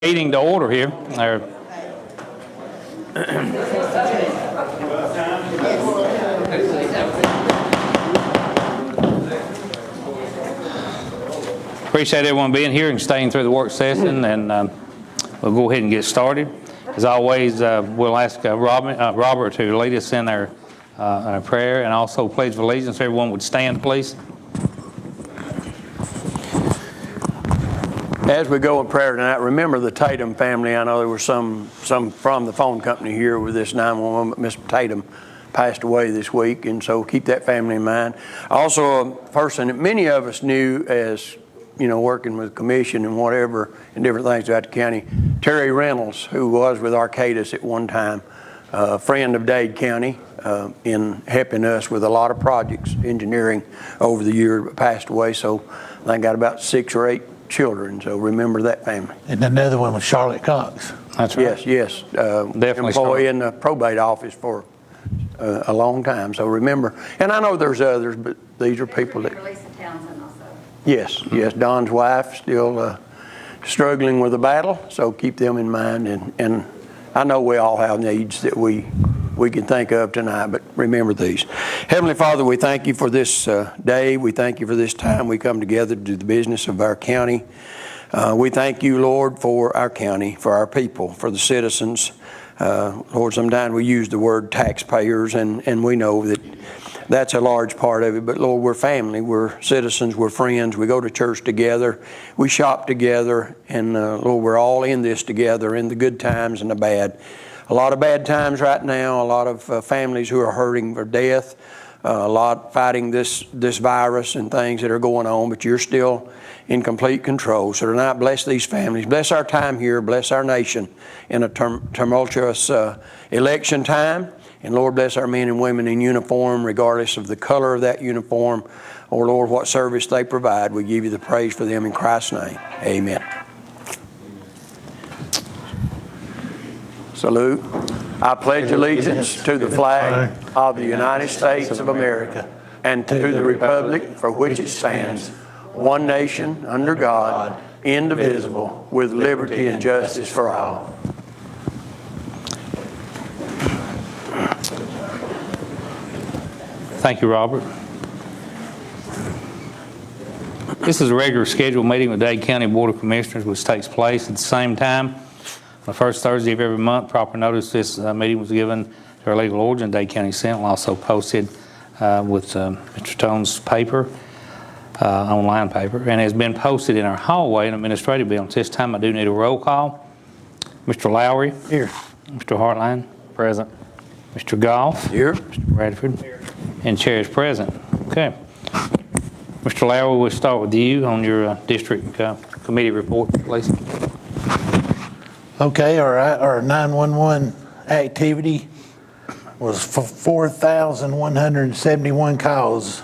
Meeting to order here. Appreciate everyone being here and staying through the work session, and we'll go ahead and get started. As always, we'll ask Robert to lead us in our prayer and also pledge of allegiance. If everyone would stand, please. As we go in prayer tonight, remember the Tatum family. I know there were some from the phone company here with this 911, but Mr. Tatum passed away this week, and so keep that family in mind. Also, a person that many of us knew as, you know, working with commission and whatever and different things throughout the county, Terry Reynolds, who was with Arcadis at one time, a friend of Dade County in helping us with a lot of projects, engineering over the year, passed away. So I think got about 6 or 8 children, so remember that family. And another one was Charlotte Cox. That's right. Yes. Definitely employee in the probate office for a long time. So remember, and I know there's others, but these are people that. Yes. Don's wife still struggling with the battle, so keep them in mind. And I know we all have needs that we can think of tonight, but remember these. Heavenly Father, we thank you for this day. We thank you for this time we come together to do the business of our county. We thank you, Lord, for our county, for our people, for the citizens. Lord, sometimes we use the word taxpayers, and we know that that's a large part of it. But Lord, we're family, we're citizens, we're friends. We go to church together, we shop together, and Lord, we're all in this together, in the good times and the bad. A lot of bad times right now, a lot of families who are hurting for death, a lot fighting this virus and things that are going on, but you're still in complete control. So tonight, bless these families, bless our time here, bless our nation in a tumultuous election time. And Lord, bless our men and women in uniform, regardless of the color of that uniform, or Lord, what service they provide. We give you the praise for them in Christ's name. Amen. Salute. I pledge allegiance to the flag of the United States of America and to the republic for which it stands, one nation under God, indivisible, with liberty and justice for all. Thank you, Robert. This is a regular scheduled meeting with Dade County Board of Commissioners, which takes place at the same time the first Thursday of every month. Proper notice this meeting was given to our legal origin, Dade County Sentinel, also posted with Mr. Tone's paper, online paper, and has been posted in our hallway in administrative buildings. This time I do need a roll call. Mr. Lowry. Here. Mr. Hartline. Present. Mr. Goff. Here. Mr. Bradford. Here. And Chair is present. Okay. Mr. Lowry, we'll start with you on your district committee report, please. Okay, our 911 activity was 4,171 calls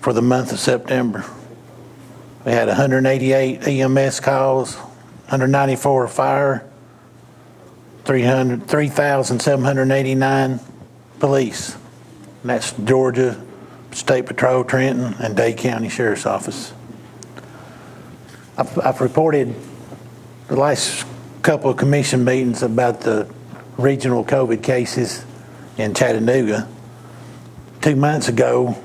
for the month of September. We had 188 EMS calls, 194 fire, 3,789 police. And that's Georgia State Patrol, Trenton, and Dade County Sheriff's Office. I've reported the last couple of commission meetings about the regional COVID cases in Chattanooga. 2 months ago,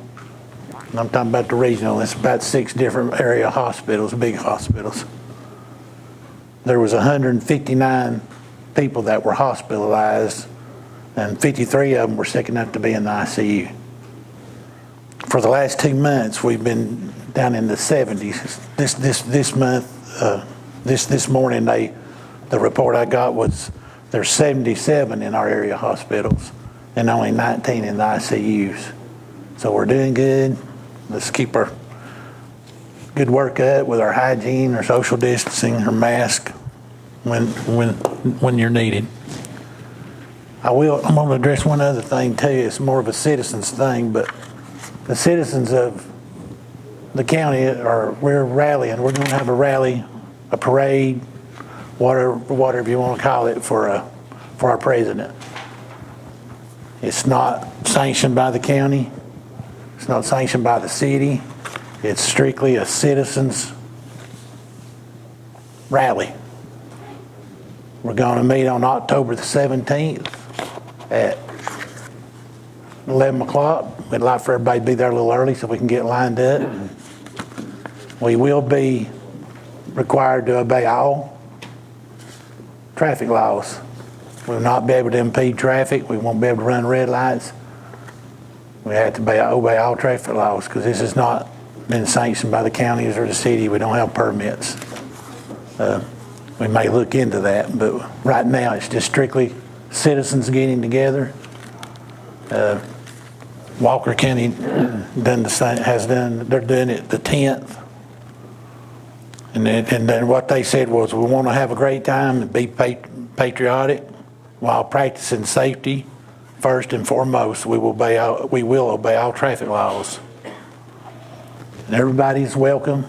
and I'm talking about the regional, it's about 6 different area hospitals, big hospitals. There was 159 people that were hospitalized, and 53 of them were sick enough to be in the ICU. For the last 2 months, we've been down in the 70s. This month, this morning, the report I got was there's 77 in our area hospitals and only 19 in the ICUs. So we're doing good. Let's keep our good work up with our hygiene, our social distancing, our mask when you're needed. I'm going to address one other thing too. It's more of a citizens thing, but the citizens of the county we're rallying. We're going to have a rally, a parade, whatever you want to call it, for our president. It's not sanctioned by the county. It's not sanctioned by the city. It's strictly a citizens rally. We're going to meet on October the 17th at 11 o'clock. We'd like for everybody to be there a little early so we can get lined up. We will be required to obey all traffic laws. We will not be able to impede traffic. We won't be able to run red lights. We have to obey all traffic laws because this has not been sanctioned by the counties or the city. We don't have permits. We may look into that, but right now it's just strictly citizens getting together. Walker County done the same, they're doing it the 10th. And then what they said was, we want to have a great time and be patriotic while practicing safety. First and foremost, we will obey all traffic laws. And everybody's welcome.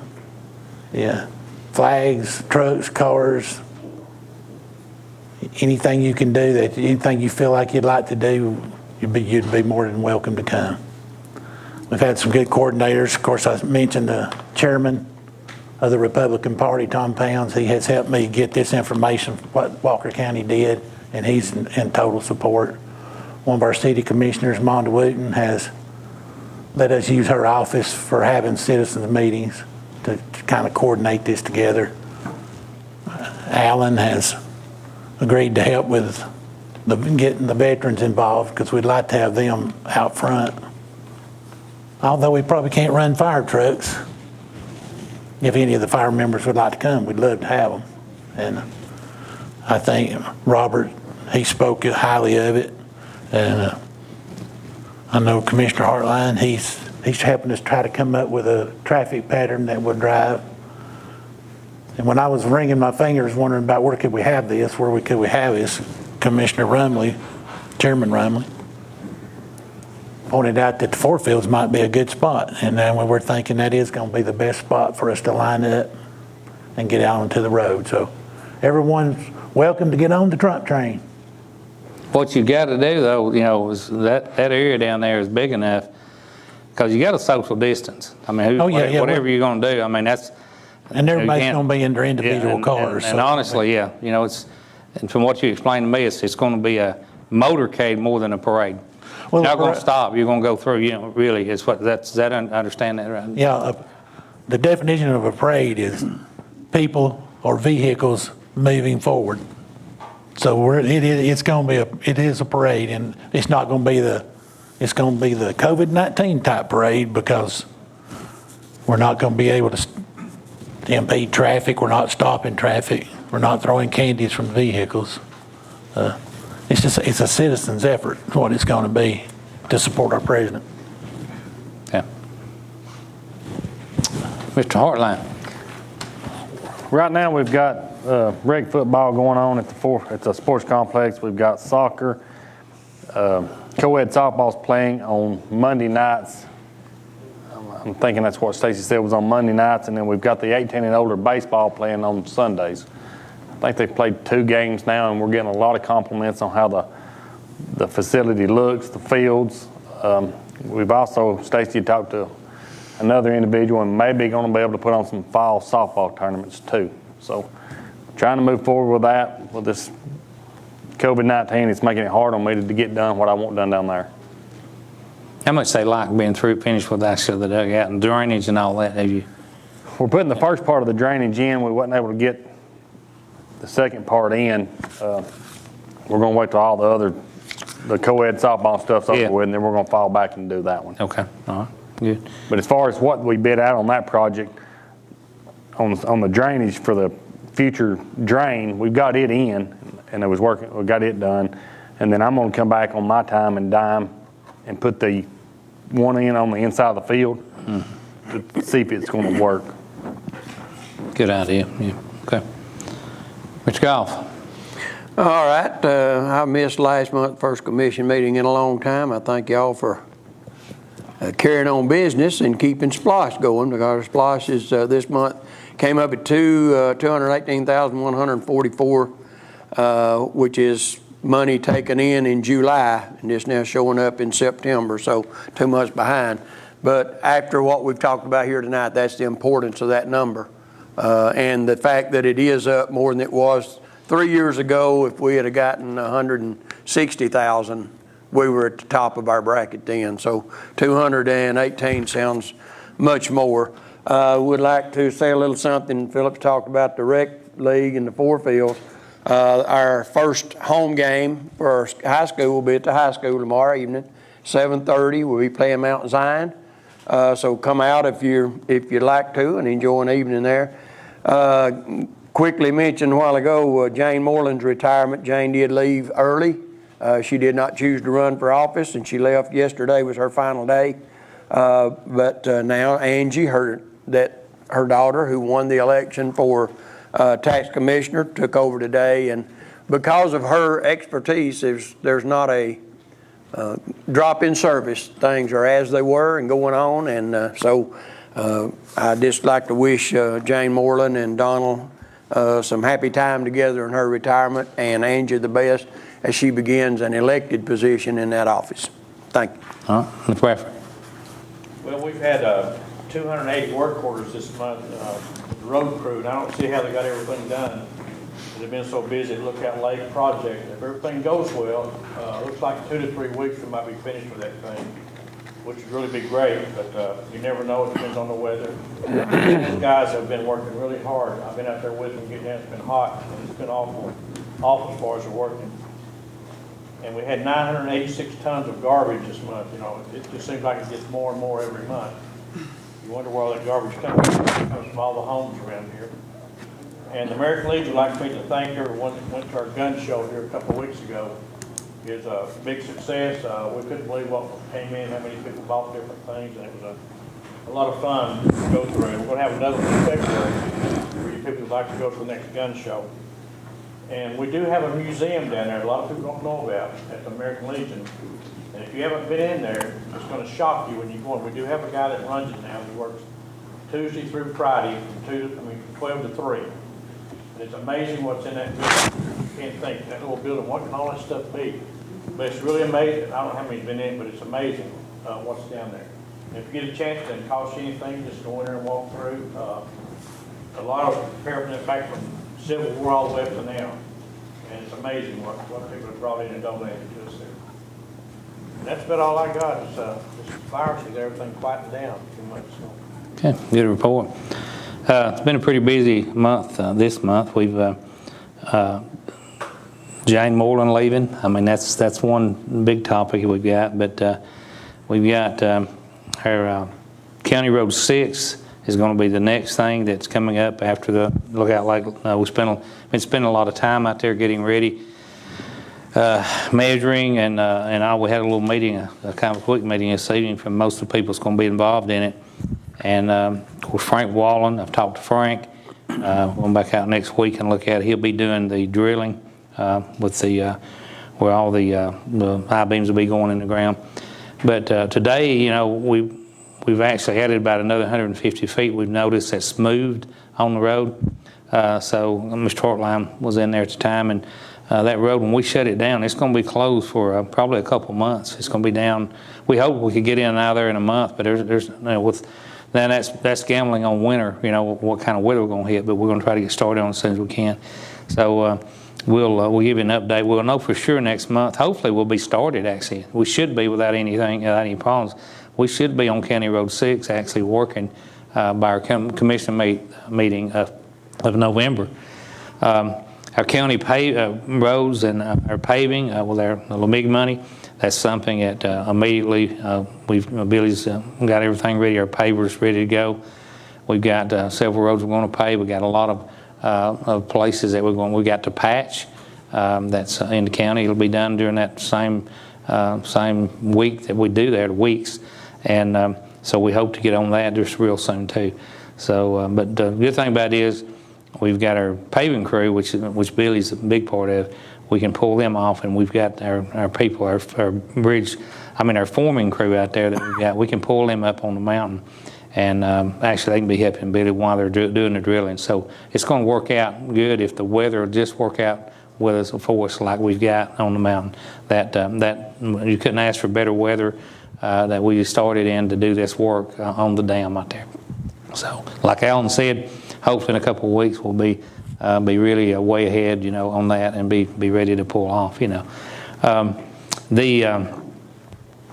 Yeah, flags, trucks, cars, anything you can do, anything you feel like you'd like to do, you'd be more than welcome to come. We've had some good coordinators. Of course, I mentioned the chairman of the Republican Party, Tom Pounds. He has helped me get this information, what Walker County did, and he's in total support. One of our city commissioners, Monda Wooten, has let us use her office for having citizens meetings to kind of coordinate this together. Alan has agreed to help with getting the veterans involved because we'd like to have them out front. Although we probably can't run fire trucks, if any of the fire members would like to come, we'd love to have them. And I think Robert, he spoke highly of it. And I know Commissioner Hartline, he's helping us try to come up with a traffic pattern that would drive. And when I was wringing my fingers wondering about where could we have this, could we have this, Commissioner Rumley, Chairman Rumley, pointed out that the four fields might be a good spot. And then we were thinking that is going to be the best spot for us to line up and get out onto the road. So everyone's welcome to get on the Trump train. What you got to do, though, is that area down there is big enough because you got a social distance. I mean, whatever you're going to do, I mean, that's... And everybody's going to be in their individual cars. And honestly, yeah, and from what you explained to me, it's going to be a motorcade more than a parade. Well, you're not going to stop. You're going to go through, really, understand that right? Yeah, the definition of a parade is people or vehicles moving forward. So it is a parade, and it's not going to be the COVID-19 type parade because we're not going to be able to impede traffic. We're not stopping traffic. We're not throwing candies from vehicles. It's a citizen's effort, what it's going to be to support our president. Yeah. Mr. Hartline. Right now we've got rec football going on at the sports complex. We've got soccer. Co-ed softball's playing on Monday nights. I'm thinking that's what Stacy said was on Monday nights, and then we've got the 18 and older baseball playing on Sundays. I think they've played 2 games now, and we're getting a lot of compliments on how the facility looks, the fields. We've also, Stacy talked to another individual and maybe going to be able to put on some fall softball tournaments too. So trying to move forward with that. With this COVID-19, it's making it hard on me to get done what I want done down there. How much they like being finished with actually the dugout and drainage and all that, have you? We're putting the first part of the drainage in. We wasn't able to get the second part in. We're going to wait till all the co-ed softball stuff's over with, and then we're going to fall back and do that one. Okay, all right, good. But as far as what we bid out on that project, on the drainage for the future drain, we've got it in, and it was working. We got it done, and then I'm going to come back on my time and dime and put the one in on the inside of the field to see if it's going to work. Good idea. Yeah. Okay. Mr. Goff. All right. I missed last month's first commission meeting in a long time. I thank y'all for carrying on business and keeping SPLOST going, because SPLOST is this month came up at $218,144, which is money taken in July, and it's now showing up in September, so 2 months behind. But after what we've talked about here tonight, that's the importance of that number, and the fact that it is up more than it was 3 years ago, if we had gotten 160,000, we were at the top of our bracket then. So 218 sounds much more. Would like to say a little something. Phillips talked about the rec league and the 4 fields. Our first home game for our high school will be at the high school tomorrow evening, 7:30. We'll be playing Mount Zion. So come out if you'd like to and enjoy an evening there. Quickly mentioned a while ago Jane Moreland's retirement. Jane did leave early. She did not choose to run for office, and she left yesterday was her final day. But now Angie, her daughter, who won the election for tax commissioner, took over today, and because of her expertise, there's not a drop in service. Things are as they were and going on, and so I'd just like to wish Jane Moreland and Donald some happy time together in her retirement, and Angie the best as she begins an elected position in that office. Thank you. Ms. Bradford. Well, we've had 280 work orders this month, the road crew, and I don't see how they got everything done. They've been so busy at Lookout Lake project. If everything goes well, looks like 2 to 3 weeks we might be finished with that thing, which would really be great, but you never know. It depends on the weather. These guys have been working really hard. I've been out there with them getting out. It's been hot, and it's been awful as far as they're working. And we had 986 tons of garbage this month. You know, it just seems like it gets more and more every month. You wonder where all that garbage comes from. It comes from all the homes around here. And the American Legion would like me to thank everyone that went to our gun show here a couple of weeks ago. It was a big success. We couldn't believe what came in, how many people bought different things, and it was a lot of fun to go through. We're going to have another one in February for you people who'd like to go to the next gun show. And we do have a museum down there a lot of people don't know about at the American Legion. And if you haven't been in there, it's going to shock you when you go in. We do have a guy that runs it now. He works Tuesday through Friday from 12 to 3. And it's amazing what's in that building. You can't think, that little building, what can all that stuff be? But it's really amazing. I don't know how many's been in, but it's amazing what's down there. And if you get a chance, it doesn't cost you anything. Just go in there and walk through. A lot of paraphernalia back from Civil War all the way up to now. And it's amazing what people have brought in and donated to us there. And that's about all I got. It's viruses, everything quieting down too much. So. Okay, good report. It's been a pretty busy month this month. We've Jane Moreland leaving. I mean, that's one big topic we've got. But we've got our County Road 6 is going to be the next thing that's coming up after the Lookout Lake. We've been spending a lot of time out there getting ready, measuring, and all. We had a little meeting, a kind of quick meeting this evening from most of the people that's going to be involved in it. And of course, Frank Wallen, I've talked to Frank. Going back out next week and look at it. He'll be doing the drilling with the where all the I-beams will be going in the ground. But today, you know, we've actually added about another 150 feet. We've noticed that's moved on the road. So Mr. Hartline was in there at the time, and that road, when we shut it down, it's going to be closed for probably a couple months. It's going to be down. We hope we could get in and out of there in a month, but there's you know, then that's gambling on winter, you know, what kind of weather we're going to hit, but we're going to try to get started on it as soon as we can. So we'll give you an update. We'll know for sure next month. Hopefully we'll be started, actually. We should be without any problems. We should be on County Road 6 actually working by our commission meeting of November. Our county roads and our paving with our LMIG money, that's something that immediately Billy's got everything ready. Our pavers ready to go. We've got several roads we're going to pave. We've got a lot of places that we got to patch. That's in the county. It'll be done during that same week that we do there, the weeks. And so we hope to get on that just real soon too. So, but the good thing about it is we've got our paving crew, which Billy's a big part of. We can pull them off, and we've got our people, our forming crew out there that we've got. We can pull them up on the mountain, and actually they can be helping Billy while they're doing the drilling. So it's going to work out good if the weather will just work out with us for us like we've got on the mountain. That you couldn't ask for better weather that we started in to do this work on the dam out there. So like Alan said, hopefully in a couple of weeks we'll be be really way ahead, on that and be ready to pull off,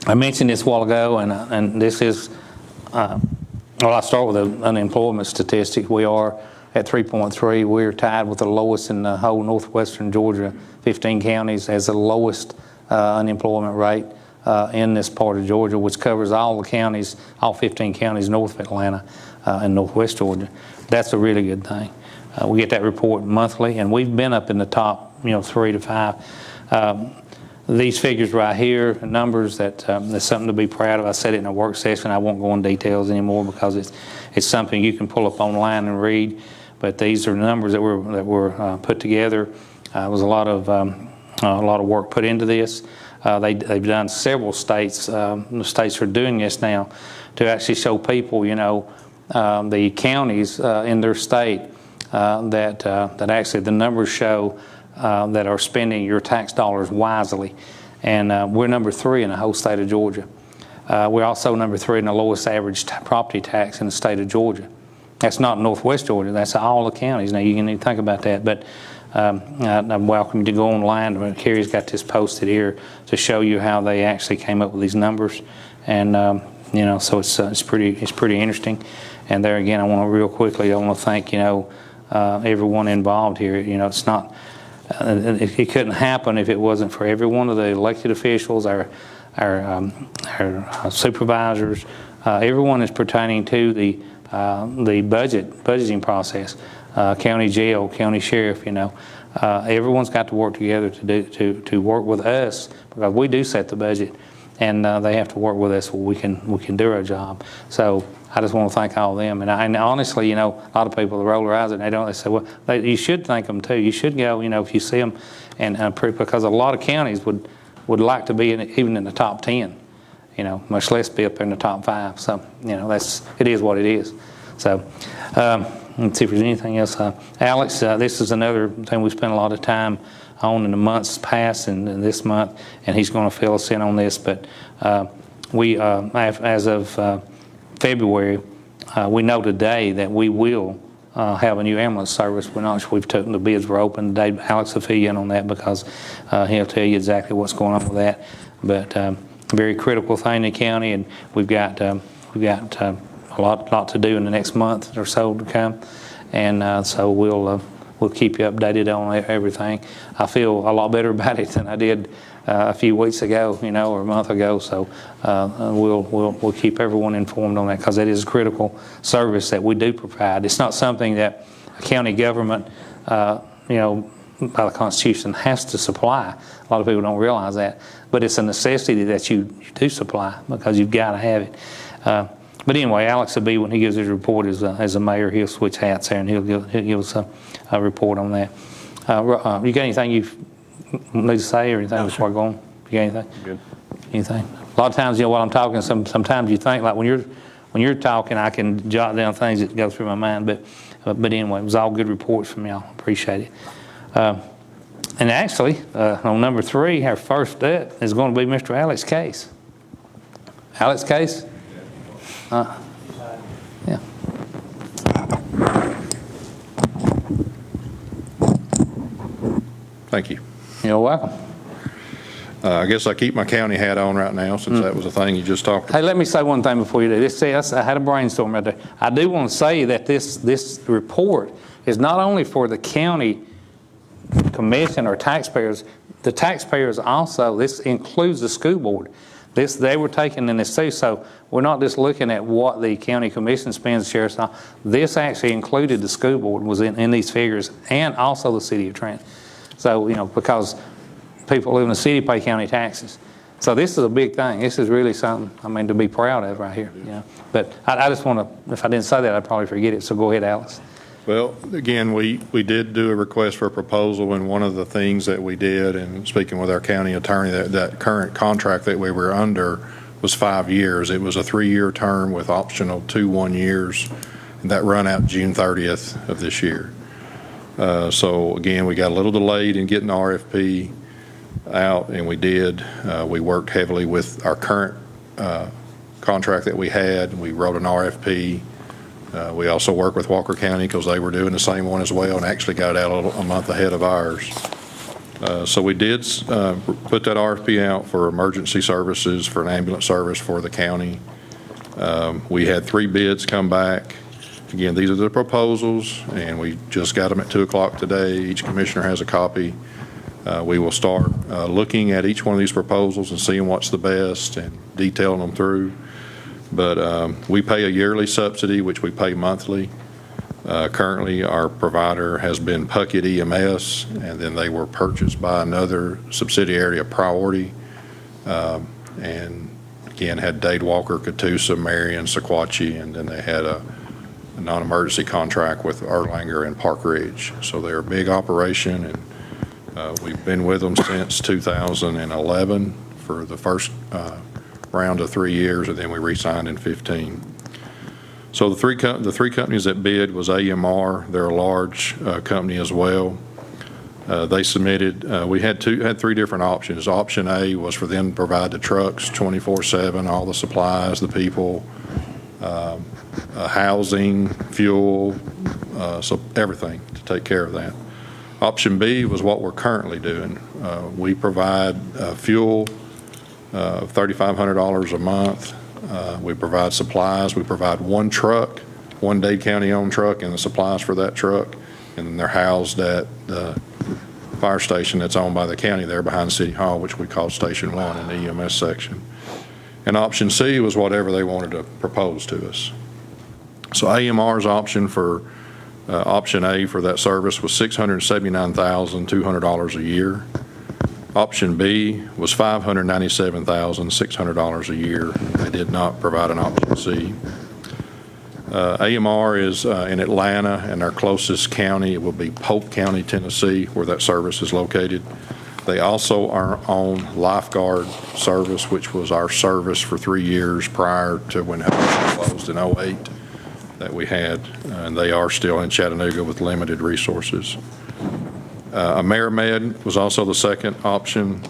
I mentioned this a while ago, and this is, I'll start with the unemployment statistics. We are at 3.3. We're tied with the lowest in the whole northwestern Georgia, 15 counties, as the lowest unemployment rate in this part of Georgia, which covers all the counties, all 15 counties north of Atlanta and northwest Georgia. That's a really good thing. We get that report monthly, and we've been up in the top, 3 to 5. These figures right here, numbers that there's something to be proud of. I said it in a work session. I won't go into details anymore because it's something you can pull up online and read. But these are numbers that were put together. There was a lot of work put into this. They've done several states. The states are doing this now to actually show people, the counties in their state that actually the numbers show that are spending your tax dollars wisely. And we're number 3 in the whole state of Georgia. We're also number 3 in the lowest average property tax in the state of Georgia. That's not northwest Georgia. That's all the counties. Now, you can think about that. But I'm welcome you to go online. Carrie's got this posted here to show you how they actually came up with these numbers. And, so it's pretty interesting. And there again, I want to thank, everyone involved here. It's not... it couldn't happen if it wasn't for every one of the elected officials, our supervisors, everyone is pertaining to the budgeting process, county jail, county sheriff. Everyone's got to work together to work with us because we do set the budget, and they have to work with us so we can do our job. So I just want to thank all of them. And honestly, a lot of people roll their eyes and they say, well, you should thank them too. You should go, if you see them, and because a lot of counties would like to be even in the top 10, much less be up in the top 5. So, it is what it is. So, let's see if there's anything else. Alex, this is another thing we spent a lot of time on in the months past and this month, and he's going to fill us in on this. But we, as of February, we know today that we will have a new ambulance service. We've taken the bids were open today. Alex will fill you in on that because he'll tell you exactly what's going on with that. But a very critical thing in the county, and we've got a lot to do in the next month or so to come, and so we'll keep you updated on everything. I feel a lot better about it than I did a few weeks ago, or a month ago. So we'll keep everyone informed on that because it is a critical service that we do provide. It's not something that a county government, by the Constitution, has to supply. A lot of people don't realize that, but it's a necessity that you do supply because you've got to have it. But anyway, Alex will be, when he gives his report as a mayor, he'll switch hats there and he'll give us a report on that. You got anything you need to say or anything before I go on? You got anything? Good. Anything? A lot of times, while I'm talking, sometimes you think, like when you're talking, I can jot down things that go through my mind. But anyway, it was all good reports from y'all. Appreciate it. And actually, on number 3, our first up is going to be Mr. Alex Case. Alex Case? Yeah. Thank you. You're welcome. I guess I keep my county hat on right now since that was a thing you just talked about. Hey, let me say one thing before you do. I had a brainstorm right there. I do want to say that this report is not only for the county commission or taxpayers. The taxpayers also, this includes the school board. They were taken in this too, so we're not just looking at what the county commission spends, sheriff's office. This actually included the school board, was in these figures, and also the city of Trent. So, because people live in the city pay county taxes. So this is a big thing. This is really something, to be proud of right here. But I just want to, if I didn't say that, I'd probably forget it. So go ahead, Alice. Well, again, we did do a request for a proposal, and one of the things that we did, and speaking with our county attorney, that current contract that we were under was 5 years. It was a 3-year term with optional 2 1-years, and that run out June 30th of this year. So again, we got a little delayed in getting the RFP out, and we did. We worked heavily with our current contract that we had. We wrote an RFP. We also work with Walker County because they were doing the same one as well and actually got it out a month ahead of ours. So we did put that RFP out for emergency services, for an ambulance service for the county. We had 3 bids come back. Again, these are the proposals, and we just got them at 2 o'clock today. Each commissioner has a copy. We will start looking at each one of these proposals and seeing what's the best and detailing them through. But we pay a yearly subsidy, which we pay monthly. Currently, our provider has been Puckett EMS, and then they were purchased by another subsidiary of Priority. And again, had Dade, Walker, Catoosa, Marion, Sequatchie, and then they had a non-emergency contract with Erlanger and Park Ridge. So they're a big operation, and we've been with them since 2011 for the first round of 3 years, and then we re-signed in 15. So the three companies that bid was AMR. They're a large company as well. They submitted, we had 3 different options. Option A was for them to provide the trucks 24/7, all the supplies, the people, housing, fuel, so everything to take care of that. Option B was what we're currently doing. We provide fuel of $3,500 a month. We provide supplies. We provide 1 truck, 1 Dade County-owned truck, and the supplies for that truck. And then they're housed at the fire station that's owned by the county there behind City Hall, which we call Station 1 in the EMS section. And option C was whatever they wanted to propose to us. So AMR's option for option A for that service was $679,200 a year. Option B was $597,600 a year. They did not provide an option C. AMR is in Atlanta, and our closest county will be Polk County, Tennessee, where that service is located. They also are on Lifeguard service, which was our service for 3 years prior to when it closed in 2008 that we had, and they are still in Chattanooga with limited resources. AmeriMed was also the second option,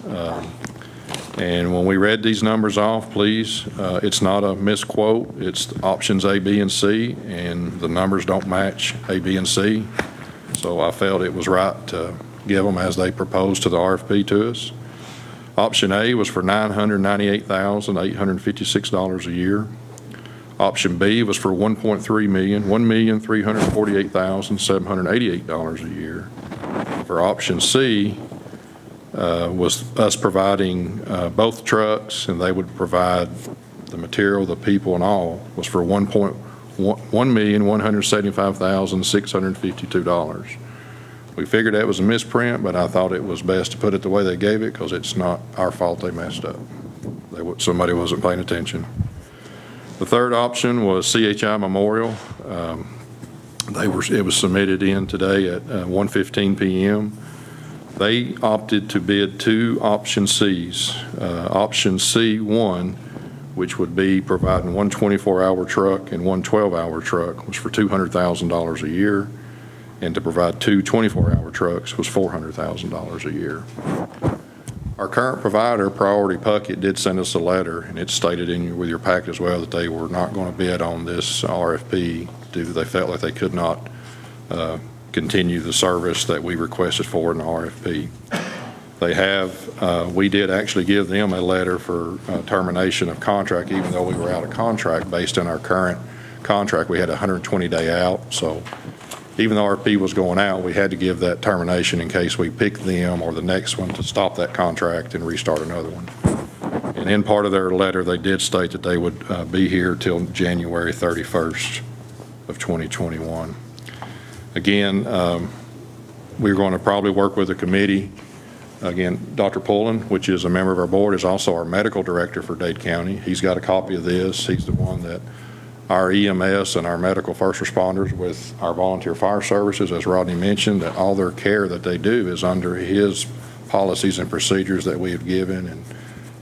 and when we read these numbers off, please, it's not a misquote. It's options A, B, and C, and the numbers don't match A, B, and C. So I felt it was right to give them as they proposed to the RFP to us. Option A was for $998,856 a year. Option B was for $1.3 million, $1,348,788 a year. For option C was us providing both trucks, and they would provide the material, the people, and all, was for $1,175,652. We figured that was a misprint, but I thought it was best to put it the way they gave it because it's not our fault they messed up. Somebody wasn't paying attention. The third option was CHI Memorial. It was submitted in today at 1:15 p.m. They opted to bid 2 option Cs. Option C1, which would be providing 1 24-hour truck and 1 12-hour truck, was for $200,000 a year, and to provide 2 24-hour trucks was $400,000 a year. Our current provider, Priority Puckett, did send us a letter, and it's stated with your packet as well that they were not going to bid on this RFP due to they felt like they could not continue the service that we requested for in the RFP. They have, we did actually give them a letter for termination of contract, even though we were out of contract based on our current contract. We had a 120-day out, so even though RFP was going out, we had to give that termination in case we picked them or the next one to stop that contract and restart another one. And in part of their letter, they did state that they would be here till January 31st of 2021. Again, we're going to probably work with a committee. Again, Dr. Pullen, which is a member of our board, is also our medical director for Dade County. He's got a copy of this. He's the one that our EMS and our medical first responders with our volunteer fire services, as Rodney mentioned, that all their care that they do is under his policies and procedures that we have given, and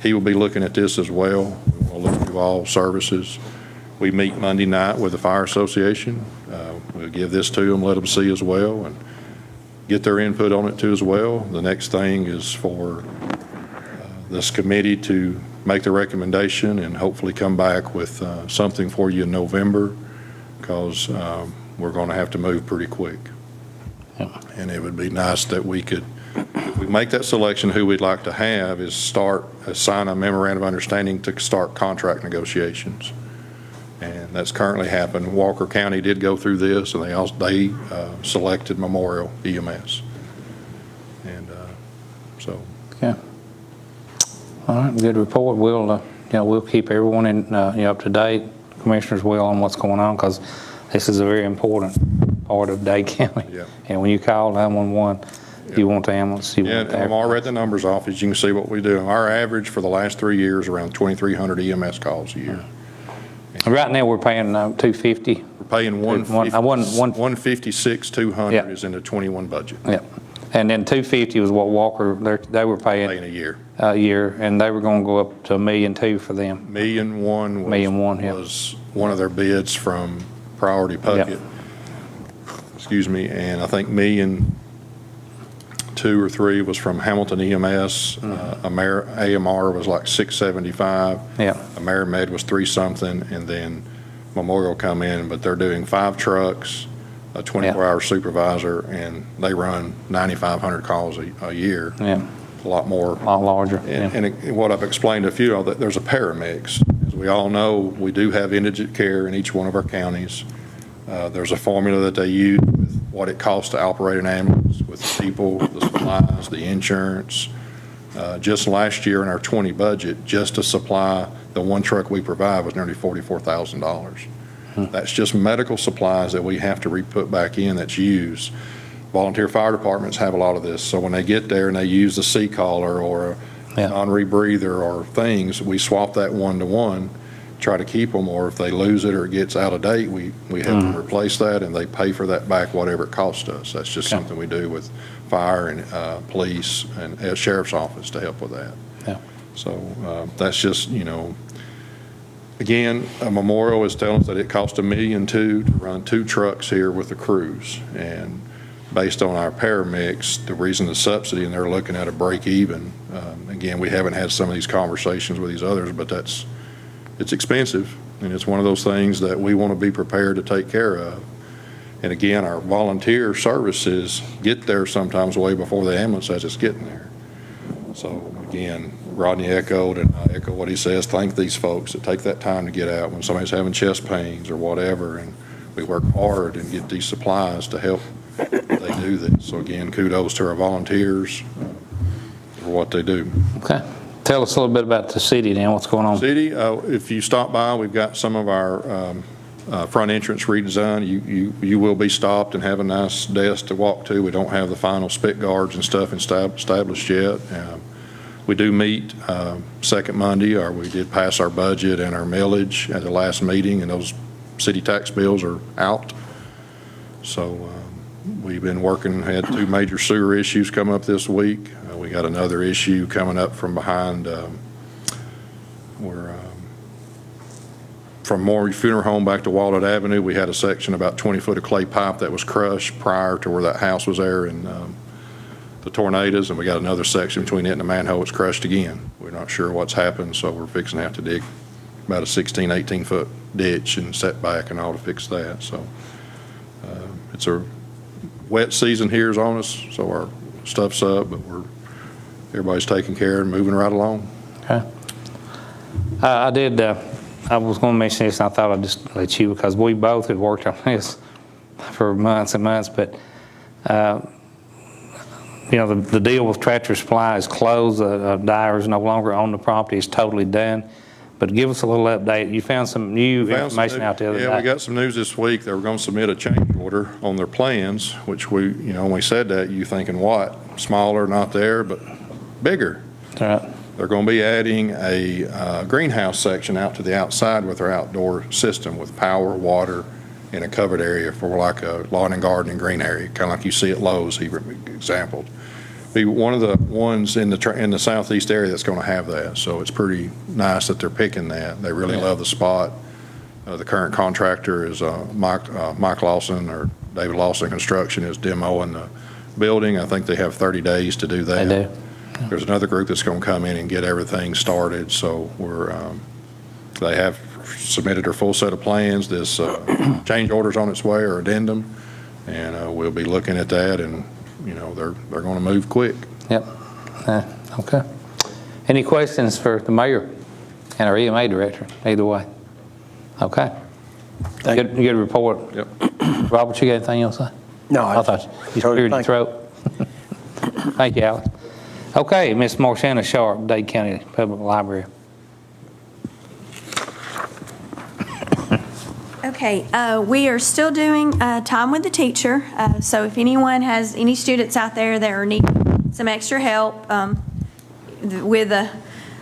he will be looking at this as well. We'll look through all services. We meet Monday night with the Fire Association. We'll give this to them, let them see as well, and get their input on it too as well. The next thing is for this committee to make the recommendation and hopefully come back with something for you in November, because we're going to have to move pretty quick. Yeah. And it would be nice that we could, if we make that selection, who we'd like to have is sign a memorandum of understanding to start contract negotiations. And that's currently happened. Walker County did go through this, and they selected Memorial EMS. And so. Okay. All right, good report. We'll keep everyone up to date, commissioners will, on what's going on, because this is a very important part of Dade County. Yeah. And when you call 911, you want the ambulance. Yeah, and Lamar read the numbers off, as you can see what we do. Our average for the last 3 years, around 2,300 EMS calls a year. Right now, we're paying $250. We're paying 156, 200 Yeah. is in the 21 budget. Yeah. And then $250 was what Walker, they were paying Paying a year. a year, and they were going to go up to $1.2 million for them. $1,000,001 $1,000,001, yeah. was one of their bids from Priority Puckett. Excuse me, and I think $1,200,000 or $3 was from Hamilton EMS. AMR was like $675. Yeah. AmeriMed was $3 something, and then Memorial come in, but they're doing 5 trucks, a 24-hour supervisor, and they run 9,500 calls a year. Yeah. A lot more. A lot larger. And what I've explained to a few of that, there's a paramix. As we all know, we do have indigent care in each one of our counties. There's a formula that they use with what it costs to operate an ambulance, with the people, the supplies, the insurance. Just last year in our 20 budget, just to supply the one truck we provide was nearly $44,000. That's just medical supplies that we have to re-put back in that's used. Volunteer fire departments have a lot of this, so when they get there and they use the C-collar or a non-rebreather or things, we swap that one-to-one, try to keep them, or if they lose it or it gets out of date, we have to replace that, and they pay for that back whatever it costs us. That's just something we do with fire and police and sheriff's office to help with that. Yeah. So that's just, again, a Memorial is telling us that it costs $1.2 million to run 2 trucks here with the crews, and based on our paramix, the reason the subsidy, and they're looking at a break even. Again, we haven't had some of these conversations with these others, but it's expensive, and it's one of those things that we want to be prepared to take care of. And again, our volunteer services get there sometimes way before the ambulance as it's getting there. So again, Rodney echoed, and I echo what he says, thank these folks that take that time to get out when somebody's having chest pains or whatever, and we work hard and get these supplies to help they do this. So again, kudos to our volunteers for what they do. Okay. Tell us a little bit about the city now, what's going on. City, if you stop by, we've got some of our front entrance redesigned. You will be stopped and have a nice desk to walk to. We don't have the final spit guards and stuff established yet. We do meet second Monday, or we did pass our budget and our millage at the last meeting, and those city tax bills are out. So we've been working, had 2 major sewer issues come up this week. We got another issue coming up from behind from Maury Funeral Home back to Walnut Avenue. We had a section about 20 foot of clay pipe that was crushed prior to where that house was there in the tornadoes, and we got another section between it and the manhole. It's crushed again. We're not sure what's happened, so we're fixing to have to dig about a 16, 18 foot ditch and set back and all to fix that. So it's a wet season here is on us, so our stuff's up, but everybody's taking care and moving right along. Okay. I was going to mention this, and I thought I'd just let you, because we both had worked on this for months and months, but the deal with Tractor Supply is closed. Dyer is no longer on the property. It's totally done. But give us a little update. You found some new information out the other day. Yeah, we got some news this week. They were going to submit a change order on their plans, which when we said that, you thinking what? Smaller, not there, but bigger. All right. They're going to be adding a greenhouse section out to the outside with their outdoor system with power, water, and a covered area for like a lawn and garden and green area, kind of like you see at Lowe's, he exampled. Be one of the ones in the southeast area that's going to have that. So it's pretty nice that they're picking that. They really love the spot. The current contractor is Mike Lawson, or David Lawson Construction, is demoing the building. I think they have 30 days to do that. They do. There's another group that's going to come in and get everything started. So they have submitted their full set of plans. This change order's on its way, or addendum, and we'll be looking at that, and, they're going to move quick. Yep. Okay. Any questions for the mayor and our EMA director, either way? Okay. Good report. Yep. Robert, you got anything else to say? No, I thought you cleared your throat. Thank you, Alex. Okay, Ms. Marshana Sharp, Dade County Public Library. Okay, we are still doing Time with the Teacher. So if anyone has any students out there that are needing some extra help with a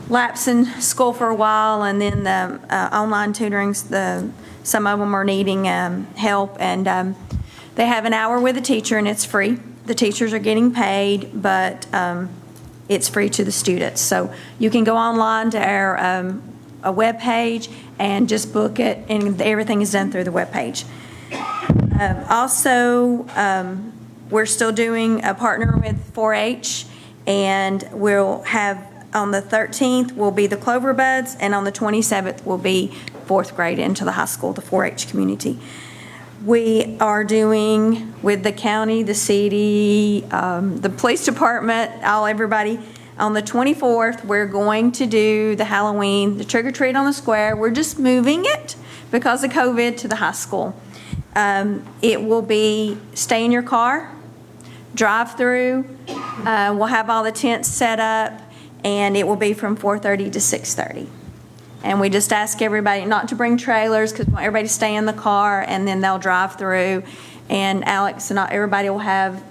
lapse in school for a while, and then the online tutoring, some of them are needing help, and they have an hour with a teacher, and it's free. The teachers are getting paid, but it's free to the students. So you can go online to our a web page and just book it, and everything is done through the web page. Also, we're still doing a partner with 4-H, and we'll have on the 13th will be the Clover Buds, and on the 27th will be 4th grade into the high school, the 4-H community. We are doing with the county, the city, the police department, everybody. On the 24th, we're going to do the Halloween, the trick or treat on the square. We're just moving it because of COVID to the high school. It will be stay in your car, drive through. We'll have all the tents set up, and it will be from 4:30 to 6:30. And we just ask everybody not to bring trailers because we want everybody to stay in the car, and then they'll drive through. And Alex and everybody will have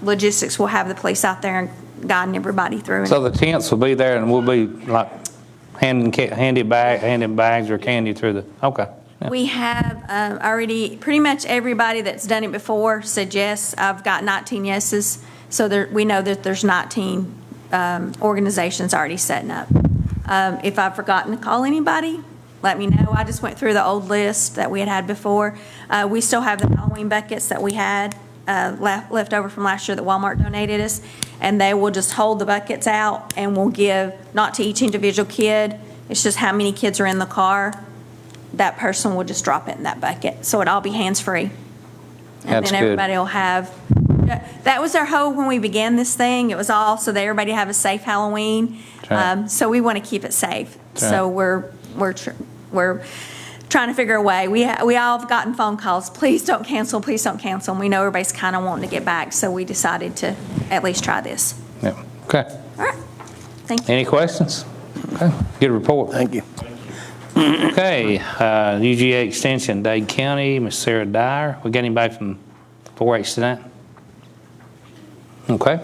logistics. We'll have the police out there and guiding everybody through. So the tents will be there, and we'll be like handing bags or candy through the, okay. Yeah. We have already, pretty much everybody that's done it before said yes. I've got 19 yeses. So we know that there's 19 organizations already setting up. If I've forgotten to call anybody, let me know. I just went through the old list that we had had before. We still have the Halloween buckets that we had left over from last year that Walmart donated us, and they will just hold the buckets out, and we'll give, not to each individual kid, it's just how many kids are in the car. That person will just drop it in that bucket. So it'll all be hands-free. And That's then good. everybody will have, that was our hope when we began this thing. It was all so that everybody have a safe Halloween. Right. So we want to keep it safe. Right. So we're trying to figure a way. We all have gotten phone calls. Please don't cancel. Please don't cancel. And we know everybody's kind of wanting to get back. So we decided to at least try this. Yeah. Okay. All right. Thank you. Any questions? Okay. Good report. Thank you. Okay. UGA Extension, Dade County, Miss Sarah Dyer. We got anybody from 4-H tonight? Okay.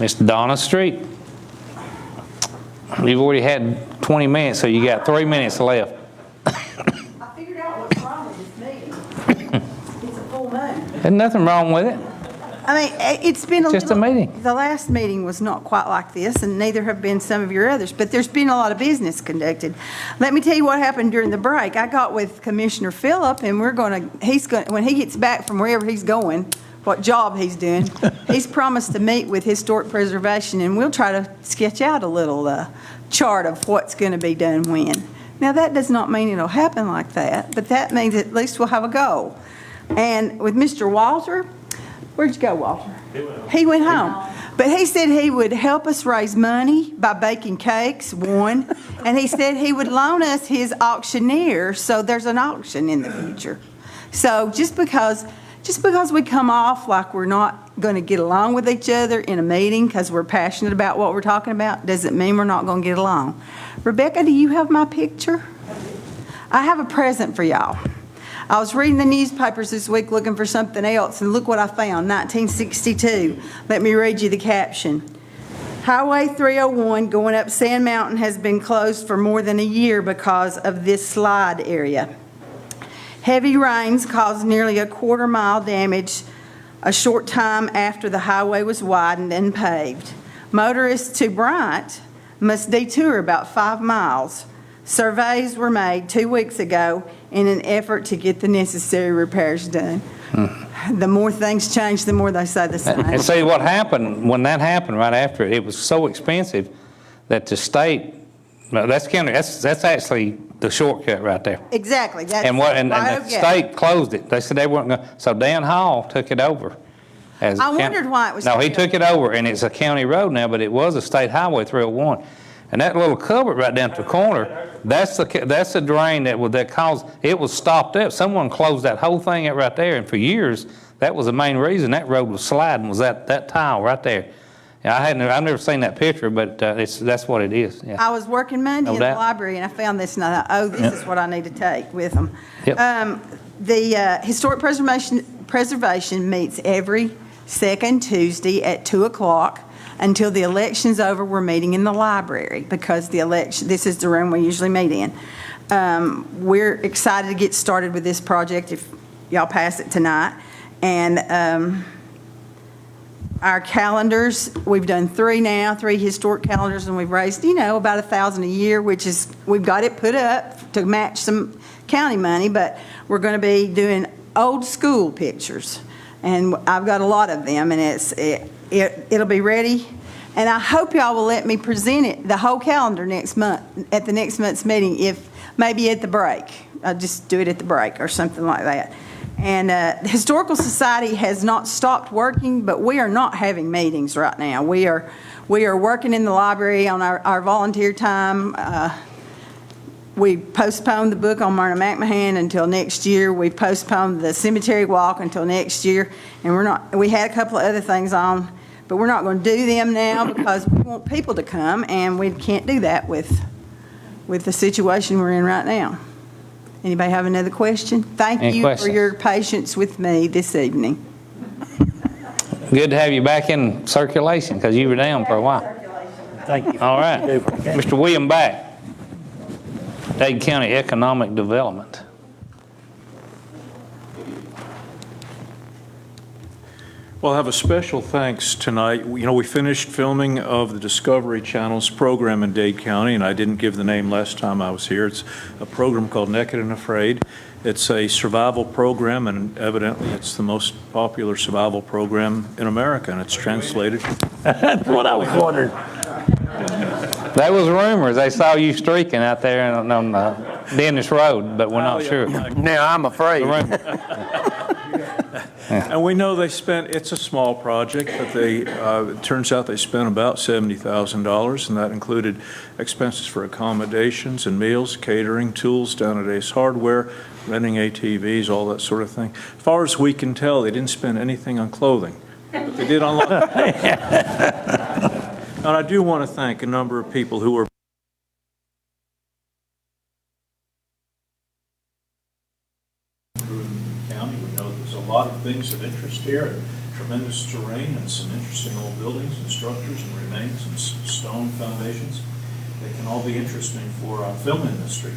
Miss Donna Street. You've already had 20 minutes, so you got 3 minutes left. I figured out what's wrong with this meeting. It's a full moon. There's nothing wrong with it. I mean, it's been Just a meeting. The last meeting was not quite like this, and neither have been some of your others, but there's been a lot of business conducted. Let me tell you what happened during the break. I got with Commissioner Phillip, and when he gets back from wherever he's going, what job he's doing, he's promised to meet with Historic Preservation, and we'll try to sketch out a little chart of what's going to be done when. Now, that does not mean it'll happen like that, but that means at least we'll have a goal. And with Mr. Walter, where'd you go, Walter? He went home. But he said he would help us raise money by baking cakes, one, and he said he would loan us his auctioneer, so there's an auction in the future. So just because we come off like we're not going to get along with each other in a meeting because we're passionate about what we're talking about, doesn't mean we're not going to get along. Rebecca, do you have my picture? I have a present for y'all. I was reading the newspapers this week looking for something else, and look what I found, 1962. Let me read you the caption. Highway 301 going up Sand Mountain has been closed for more than a year because of this slide area. Heavy rains caused nearly a quarter-mile damage a short time after the highway was widened and paved. Motorists to Bryant must detour about 5 miles. Surveys were made 2 weeks ago in an effort to get the necessary repairs done. The more things change, the more they say the same. And see what happened, when that happened right after it was so expensive that the state No, that's county, that's actually the shortcut right there. Exactly. That's And what, and right, the okay. state closed it. They said they weren't gonna, so Dan Hall took it over. As I county- wondered why it was No, he still- took it over, and it's a county road now, but it was a state highway 301. And that little culvert right down to the corner, that's the drain that caused, it was stopped up. Someone closed that whole thing out right there, and for years, that was the main reason that road was sliding, was that tile right there. Yeah, I've never seen that picture, but that's what it is, yeah. I was working Monday No in the doubt. library, and I found this, and I thought, oh, this is what I need to take with them. Yep. The Historic Preservation meets every second Tuesday at 2 o'clock. Until the election's over, we're meeting in the library, because the election, this is the room we usually meet in. We're excited to get started with this project if y'all pass it tonight. And our calendars, we've done 3 historic calendars, and we've raised, about $1,000 a year, which is, we've got it put up to match some county money, but we're going to be doing old school pictures. And I've got a lot of them, and it'll be ready. And I hope y'all will let me present it, the whole calendar next month, at the next month's meeting, if maybe at the break. I'll just do it at the break or something like that. And the Historical Society has not stopped working, but we are not having meetings right now. We are working in the library on our volunteer time. We postponed the book on Myrna McMahon until next year. We postponed the cemetery walk until next year. And we had a couple of other things on, but we're not going to do them now because we want people to come, and we can't do that with the situation we're in right now. Anybody have another question? Thank Any you questions? for your patience with me this evening. Good to have you back in circulation, because you were down for a while. Thank you. All right. Mr. William Back, Dade County Economic Development. Well, I have a special thanks tonight. We finished filming of the Discovery Channel's program in Dade County, and I didn't give the name last time I was here. It's a program called Naked and Afraid. It's a survival program, and evidently it's the most popular survival program in America, and it's translated. That's what I was wondering. There was rumors they saw you streaking out there on Dennis Road, but we're not sure. Now, I'm afraid. And we know it's a small project, but it turns out they spent about $70,000, and that included expenses for accommodations and meals, catering, tools down at Ace Hardware, renting ATVs, all that sort of thing. As far as we can tell, they didn't spend anything on clothing, but they did on And I do want to thank a number of people who were county. We know there's a lot of things of interest here, and tremendous terrain, and some interesting old buildings and structures and remains and stone foundations that can all be interesting for our film industry.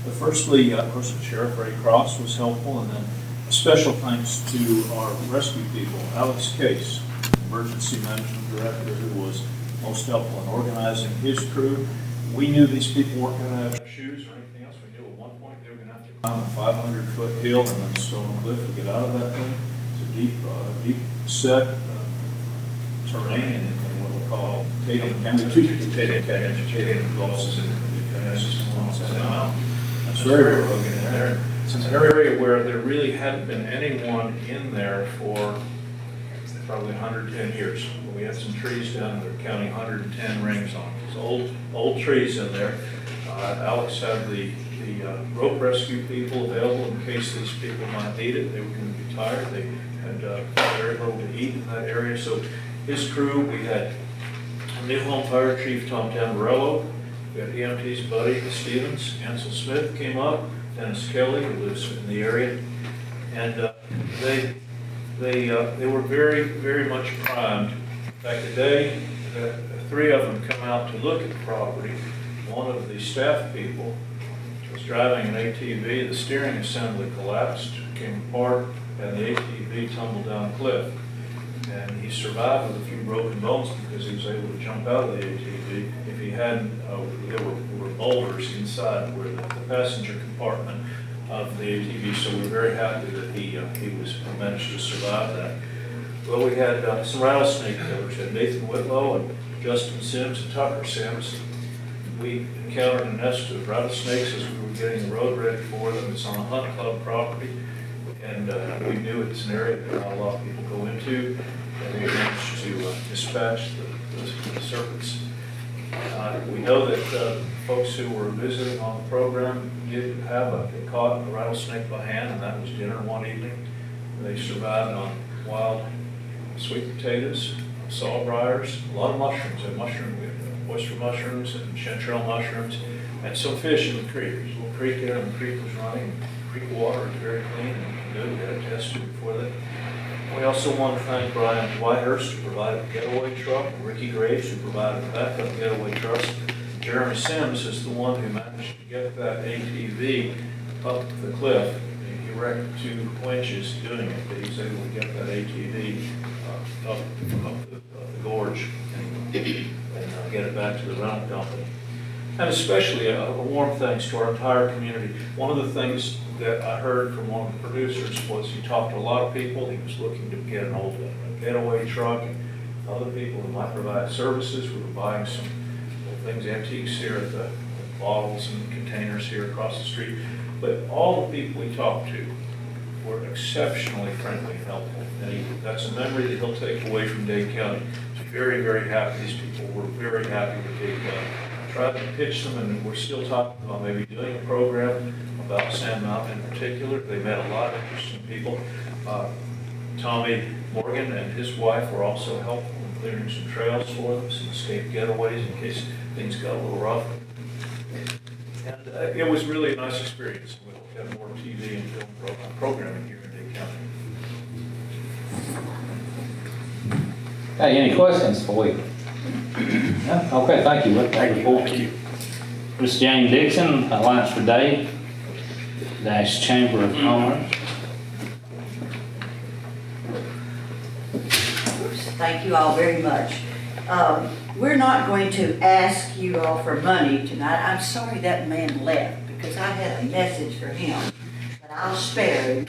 But firstly, of course, Sheriff Ray Cross was helpful, and then a special thanks to our rescue people, Alex Case, Emergency Management Director, who was most helpful in organizing his crew. We knew these people weren't going to have shoes or anything else. We knew at one point they were going to have to climb a 500-foot hill and then stone cliff to get out of that thing. It's a deep set terrain in what we call Tatum County, Tatum Gulfs and It's very rugged in there. It's an area where there really hadn't been anyone in there for probably 110 years. We had some trees down there counting 110 rings on. It's old trees in there. Alex had the rope rescue people available in case these people might need it. They were going to be tired. They had very little to eat in that area. So his crew, we had New Home Fire Chief Tom Tamburello. We had EMT's Buddy Stevens. Ansel Smith came up. Dennis Kelly, who lives in the area. And they were very, very much primed. In fact, today, the 3 of them come out to look at the property. One of the staff people was driving an ATV. The steering assembly collapsed, came apart, and the ATV tumbled down a cliff. And he survived with a few broken bones because he was able to jump out of the ATV. If he hadn't, there were boulders inside where the passenger compartment of the ATV, so we're very happy that he managed to survive that. Well, we had some rattlesnake killers. We had Nathan Whitlow and Justin Sims and Tucker Sims. we encountered a nest of rattlesnakes as we were getting the road ready for them. It's on a hunt club property, and we knew it's an area that not a lot of people go into, and we managed to dispatch the serpents. We know that folks who were visiting on the program did they caught a rattlesnake by hand, and that was dinner one evening. They survived on wild sweet potatoes, sawbriars, a lot of mushrooms, and oyster mushrooms and chanterelle mushrooms, and some fish in the creek. There's a little creek there, and the creek was running. Creek water is very clean and good. We had it tested before that. We also want to thank Brian Whitehurst, who provided the getaway truck, and Ricky Graves, who provided the backup getaway truck. Jeremy Sims is the one who managed to get that ATV up the cliff. He wrecked 2 winches doing it, but he was able to get that ATV up the gorge and get it back to the rental company. And especially a warm thanks to our entire community. One of the things that I heard from one of the producers was he talked to a lot of people. He was looking to get an old getaway truck, and other people who might provide services. We were buying some things, antiques here at the bottles and containers here across the street. But all the people we talked to were exceptionally friendly and helpful. And that's a memory that he'll take away from Dade County. He's very, very happy. These people were very happy with Dade County. Tried to pitch them, and we're still talking about maybe doing a program about Sand Mountain in particular. They met a lot of interesting people. Tommy Morgan and his wife were also helpful in clearing some trails for them, some escape getaways in case things got a little rough. And it was really a nice experience. We'll have more TV and film programming here in Dade County. Hey, any questions for you? No? Okay, thank you. Thank you. Ms. Jane Dixon, Alliance for Dade, Dash Chamber of Commerce. Thank you all very much. We're not going to ask you all for money tonight. I'm sorry that man left because I had a message for him, but I'll spare him.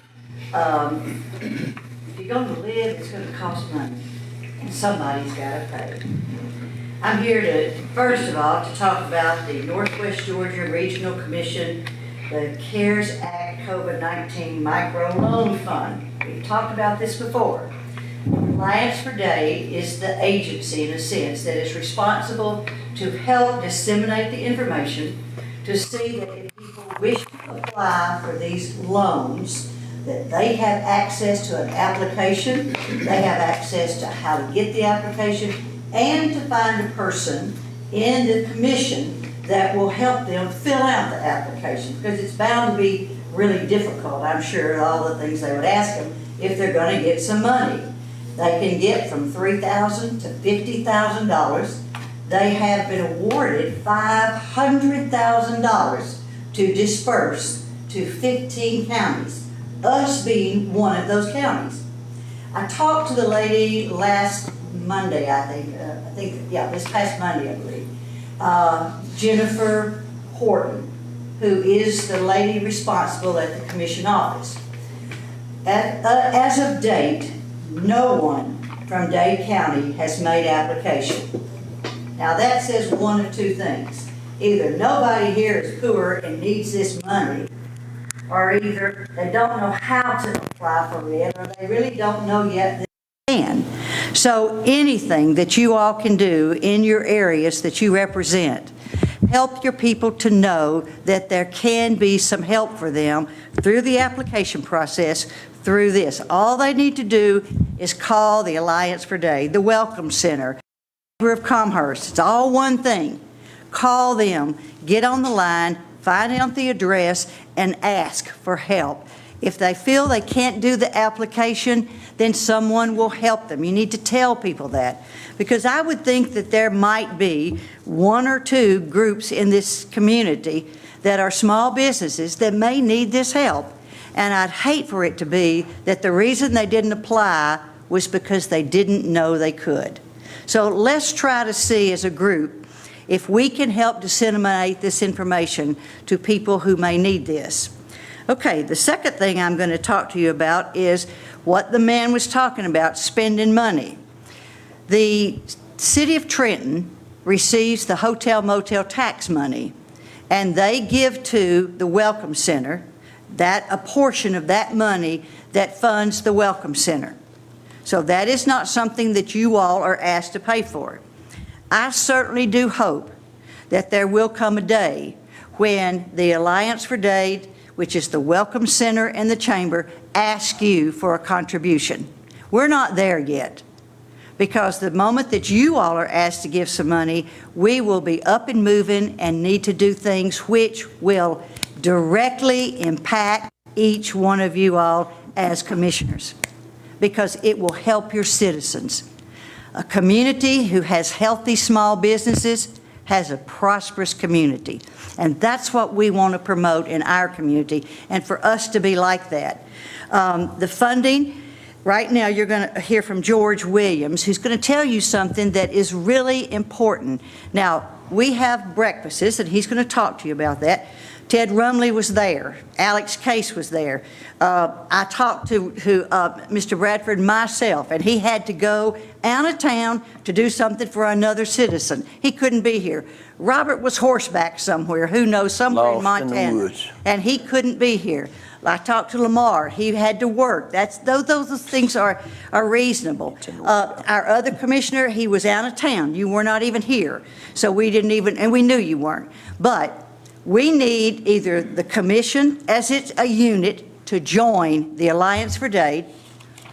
If you're going to live, it's going to cost money, and somebody's got to pay. I'm here to, first of all, to talk about the Northwest Georgia Regional Commission, the CARES Act COVID-19 Micro Loan Fund. We've talked about this before. Alliance for Dade is the agency, in a sense, that is responsible to help disseminate the information to see that if people wish to apply for these loans, that they have access to an application, they have access to how to get the application, and to find a person in the commission that will help them fill out the application, because it's bound to be really difficult, I'm sure, all the things they would ask them if they're going to get some money. They can get from $3,000 to $50,000. They have been awarded $500,000 to disperse to 15 counties, us being one of those counties. I talked to the lady last Monday, this past Monday, I believe, Jennifer Horton, who is the lady responsible at the commission office. As of date, no one from Dade County has made application. Now that says one of two things. Either nobody here is poor and needs this money, or either they don't know how to apply for it, or they really don't know yet that they can. So anything that you all can do in your areas that you represent, help your people to know that there can be some help for them through the application process through this. All they need to do is call the Alliance for Dade, the Welcome Center, Chamber of Commerce. It's all one thing. Call them, get on the line, find out the address, and ask for help. If they feel they can't do the application, then someone will help them. You need to tell people that. Because I would think that there might be one or two groups in this community that are small businesses that may need this help. And I'd hate for it to be that the reason they didn't apply was because they didn't know they could. So let's try to see as a group if we can help disseminate this information to people who may need this. Okay, the second thing I'm going to talk to you about is what the man was talking about, spending money. The city of Trenton receives the hotel motel tax money, and they give to the Welcome Center a portion of that money that funds the Welcome Center. So that is not something that you all are asked to pay for. I certainly do hope that there will come a day when the Alliance for Dade, which is the Welcome Center and the Chamber, ask you for a contribution. We're not there yet, because the moment that you all are asked to give some money, we will be up and moving and need to do things which will directly impact each one of you all as commissioners, because it will help your citizens. A community who has healthy small businesses has a prosperous community. And that's what we want to promote in our community, and for us to be like that. The funding, right now you're going to hear from George Williams, who's going to tell you something that is really important. Now, we have breakfasts, and he's going to talk to you about that. Ted Rumley was there. Alex Case was there. I talked to Mr. Bradford myself, and he had to go out of town to do something for another citizen. He couldn't be here. Robert was horseback somewhere, who knows, somewhere in Lost in the Montana. woods. And he couldn't be here. I talked to Lamar. He had to work. Those things are reasonable. Our other commissioner, he was out of town. You were not even here. So we didn't even, and we knew you weren't. But we need either the commission as it's a unit to join the Alliance for Dade,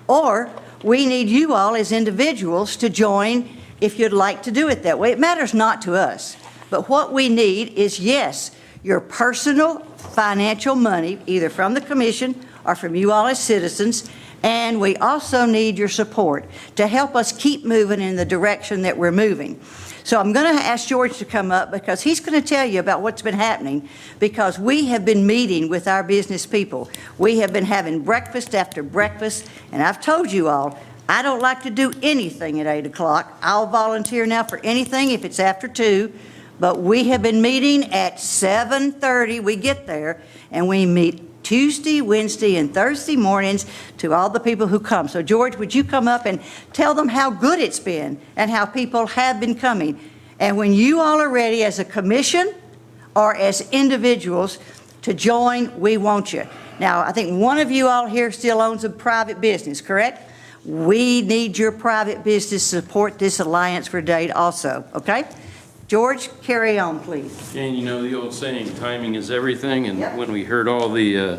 or we need you all as individuals to join if you'd like to do it that way. It matters not to us. But what we need is, yes, your personal financial money, either from the commission or from you all as citizens, and we also need your support to help us keep moving in the direction that we're moving. So I'm going to ask George to come up, because he's going to tell you about what's been happening, because we have been meeting with our business people. We have been having breakfast after breakfast, and I've told you all, I don't like to do anything at 8 o'clock. I'll volunteer now for anything if it's after 2, but we have been meeting at 7:30. We get there, and we meet Tuesday, Wednesday, and Thursday mornings to all the people who come. So George, would you come up and tell them how good it's been and how people have been coming? And when you all are ready as a commission or as individuals to join, we want you. Now, I think one of you all here still owns a private business, correct? We need your private business to support this Alliance for Dade also, okay? George, carry on, please. Jane, you know the old saying, timing is everything, and Yep. when we heard all the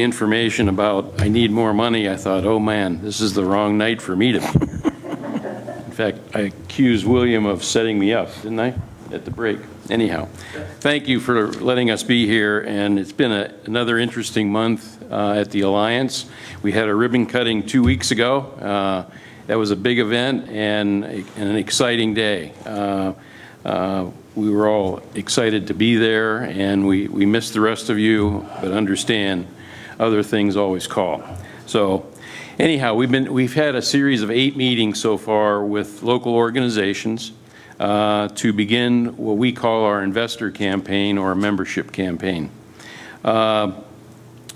information about I need more money, I thought, oh man, this is the wrong night for me to be here. In fact, I accused William of setting me up, didn't I, at the break? Anyhow, thank you for letting us be here, and it's been another interesting month at the Alliance. We had a ribbon cutting 2 weeks ago. That was a big event and an exciting day. We were all excited to be there, and we missed the rest of you, but understand other things always call. So anyhow, we've had a series of 8 meetings so far with local organizations to begin what we call our investor campaign or a membership campaign.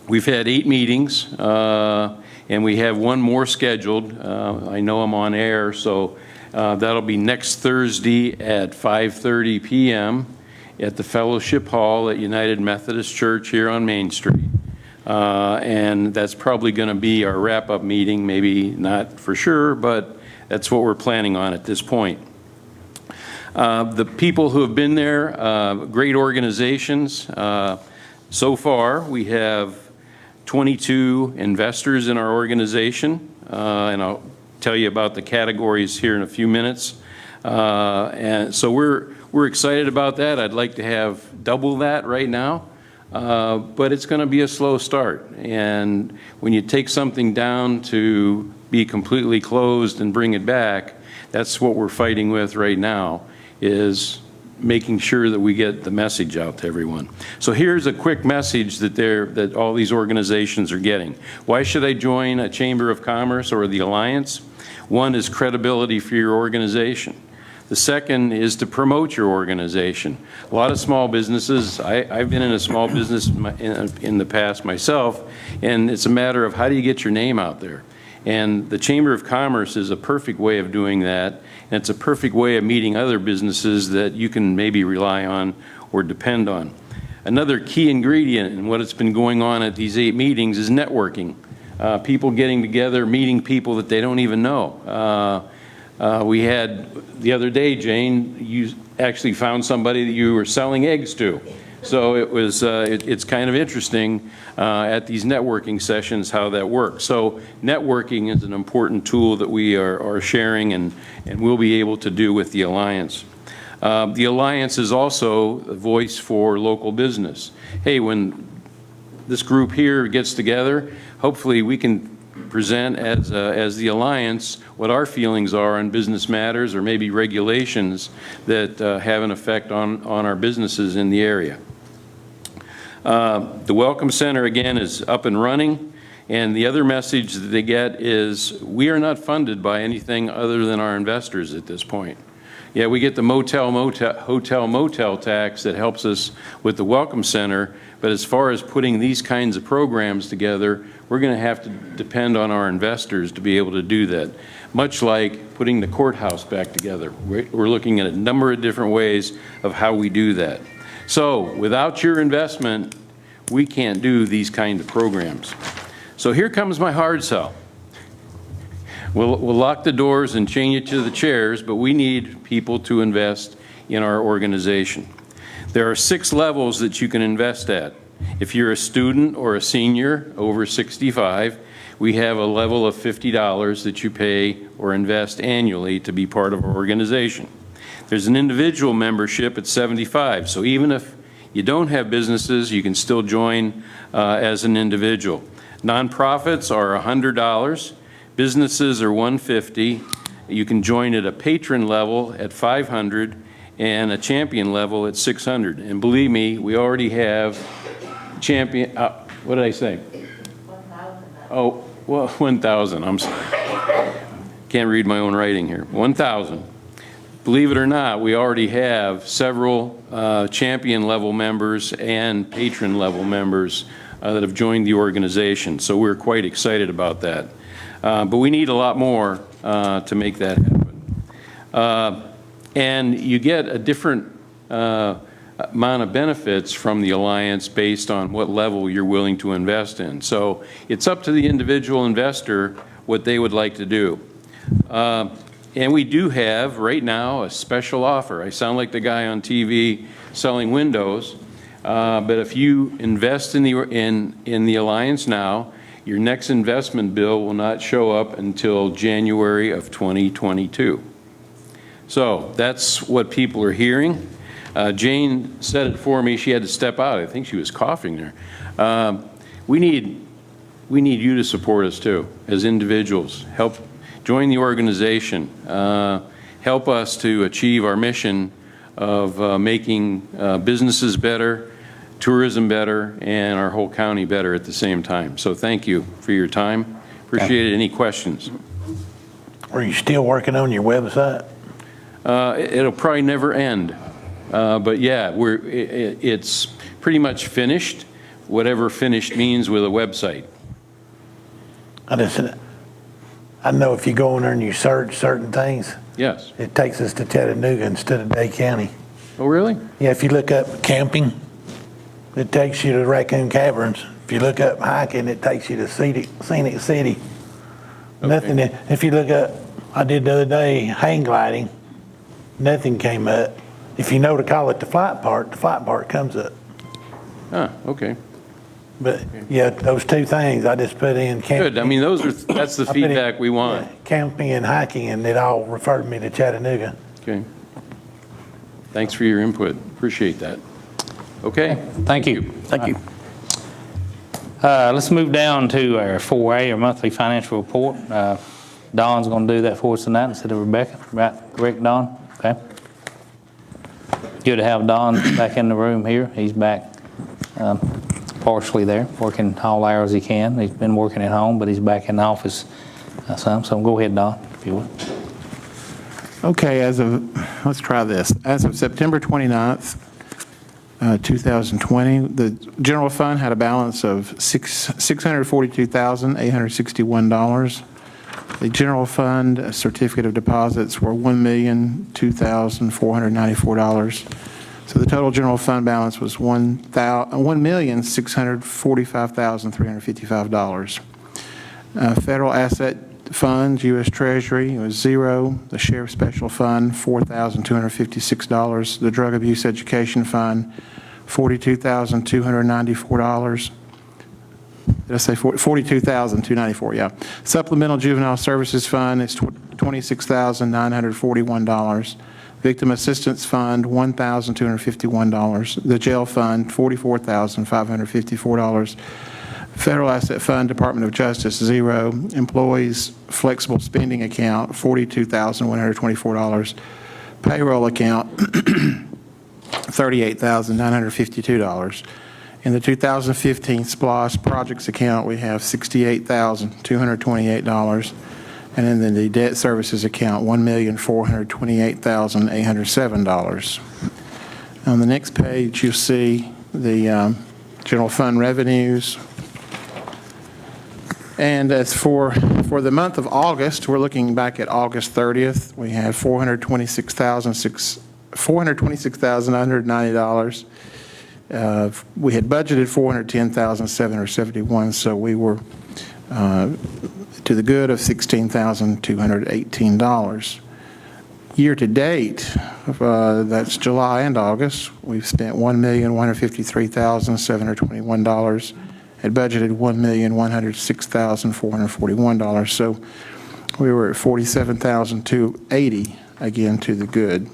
We've had 8 meetings, and we have one more scheduled. I know I'm on air, so that'll be next Thursday at 5:30 p.m. at the Fellowship Hall at United Methodist Church here on Main Street. And that's probably going to be our wrap-up meeting, maybe not for sure, but that's what we're planning on at this point. The people who have been there, great organizations. So far, we have 22 investors in our organization, and I'll tell you about the categories here in a few minutes. And so we're excited about that. I'd like to have double that right now, but it's going to be a slow start. And when you take something down to be completely closed and bring it back, that's what we're fighting with right now, is making sure that we get the message out to everyone. So here's a quick message that all these organizations are getting. Why should I join a Chamber of Commerce or the Alliance? One is credibility for your organization. The second is to promote your organization. A lot of small businesses, I've been in a small business in the past myself, and it's a matter of how do you get your name out there? And the Chamber of Commerce is a perfect way of doing that, and it's a perfect way of meeting other businesses that you can maybe rely on or depend on. Another key ingredient in what has been going on at these 8 meetings is networking. People getting together, meeting people that they don't even know. We had the other day, Jane, you actually found somebody that you were selling eggs to. So it was, it's kind of interesting at these networking sessions how that works. So networking is an important tool that we are sharing and will be able to do with the Alliance. The Alliance is also a voice for local business. Hey, when this group here gets together, hopefully we can present as the Alliance what our feelings are on business matters or maybe regulations that have an effect on our businesses in the area. The Welcome Center, again, is up and running, and the other message that they get is we are not funded by anything other than our investors at this point. Yeah, we get the hotel-motel tax that helps us with the Welcome Center, but as far as putting these kinds of programs together, we're going to have to depend on our investors to be able to do that. Much like putting the courthouse back together. We're looking at a number of different ways of how we do that. So without your investment, we can't do these kinds of programs. So here comes my hard sell. We'll lock the doors and chain you to the chairs, but we need people to invest in our organization. There are 6 levels that you can invest at. If you're a student or a senior over 65, we have a level of $50 that you pay or invest annually to be part of our organization. There's an individual membership at $75, so even if you don't have businesses, you can still join as an individual. Nonprofits are $100. Businesses are $150. You can join at a patron level at $500 and a champion level at $600. And believe me, we already have champion, what did I say? 1,000. Oh, well, 1,000, I'm sorry. Can't read my own writing here. 1,000. Believe it or not, we already have several champion level members and patron level members that have joined the organization. So we're quite excited about that. But we need a lot more to make that happen. And you get a different amount of benefits from the Alliance based on what level you're willing to invest in. So it's up to the individual investor what they would like to do. And we do have, right now, a special offer. I sound like the guy on TV selling windows, but if you invest in the Alliance now, your next investment bill will not show up until January of 2022. So that's what people are hearing. Jane said it for me. She had to step out. I think she was coughing there. We need you to support us too, as individuals. Help join the organization. Help us to achieve our mission of making businesses better, tourism better, and our whole county better at the same time. So thank you for your time. Appreciate it. Any questions? Are you still working on your website? It'll probably never end. But yeah, it's pretty much finished, whatever finished means with a website. I know if you go in there and you search certain things, yes, it takes us to Chattanooga instead of Dade County. Oh, really? Yeah, if you look up camping, it takes you to Raccoon Caverns. If you look up hiking, it takes you to Scenic City. Okay. Nothing. If you look up, I did the other day, hang gliding, nothing came up. If you know to call it the flight part comes up. Ah, okay. But yeah, those 2 things I just put in camping. Good. I mean, that's the feedback we want. Yeah, camping and hiking, and it all referred me to Chattanooga. Okay. Thanks for your input. Appreciate that. Okay. Thank you. Thank you. Let's move down to our 4A, our monthly financial report. Don's going to do that for us tonight instead of Rebecca. Right? Correct, Don? Okay. Good to have Don back in the room here. He's back partially there, working all hours he can. He's been working at home, but he's back in the office some. So go ahead, Don, if you would. Okay, let's try this. As of September 29th, 2020, the general fund had a balance of $642,861. The general fund certificate of deposits were $1,002,494. So the total general fund balance was $1,645,355. Federal asset funds, U.S. Treasury, was zero. The Sheriff Special Fund, $4,256. The Drug Abuse Education Fund, $42,294. Did I say $42,294? Yeah. Supplemental Juvenile Services Fund is $26,941. Victim Assistance Fund, $1,251. The Jail Fund, $44,554. Federal Asset Fund, Department of Justice, zero. Employees Flexible Spending Account, $42,124. Payroll Account, $38,952. In the 2015 SPLOST Projects Account, we have $68,228. And in the Debt Services Account, $1,428,807. On the next page, you'll see the general fund revenues. And as for the month of August, we're looking back at August 30th, we have $426,990. We had budgeted $410,771, so we were to the good of $16,218. Year to date, that's July and August, we've spent $1,153,721, had budgeted $1,106,441, so we were at $47,280, again to the good,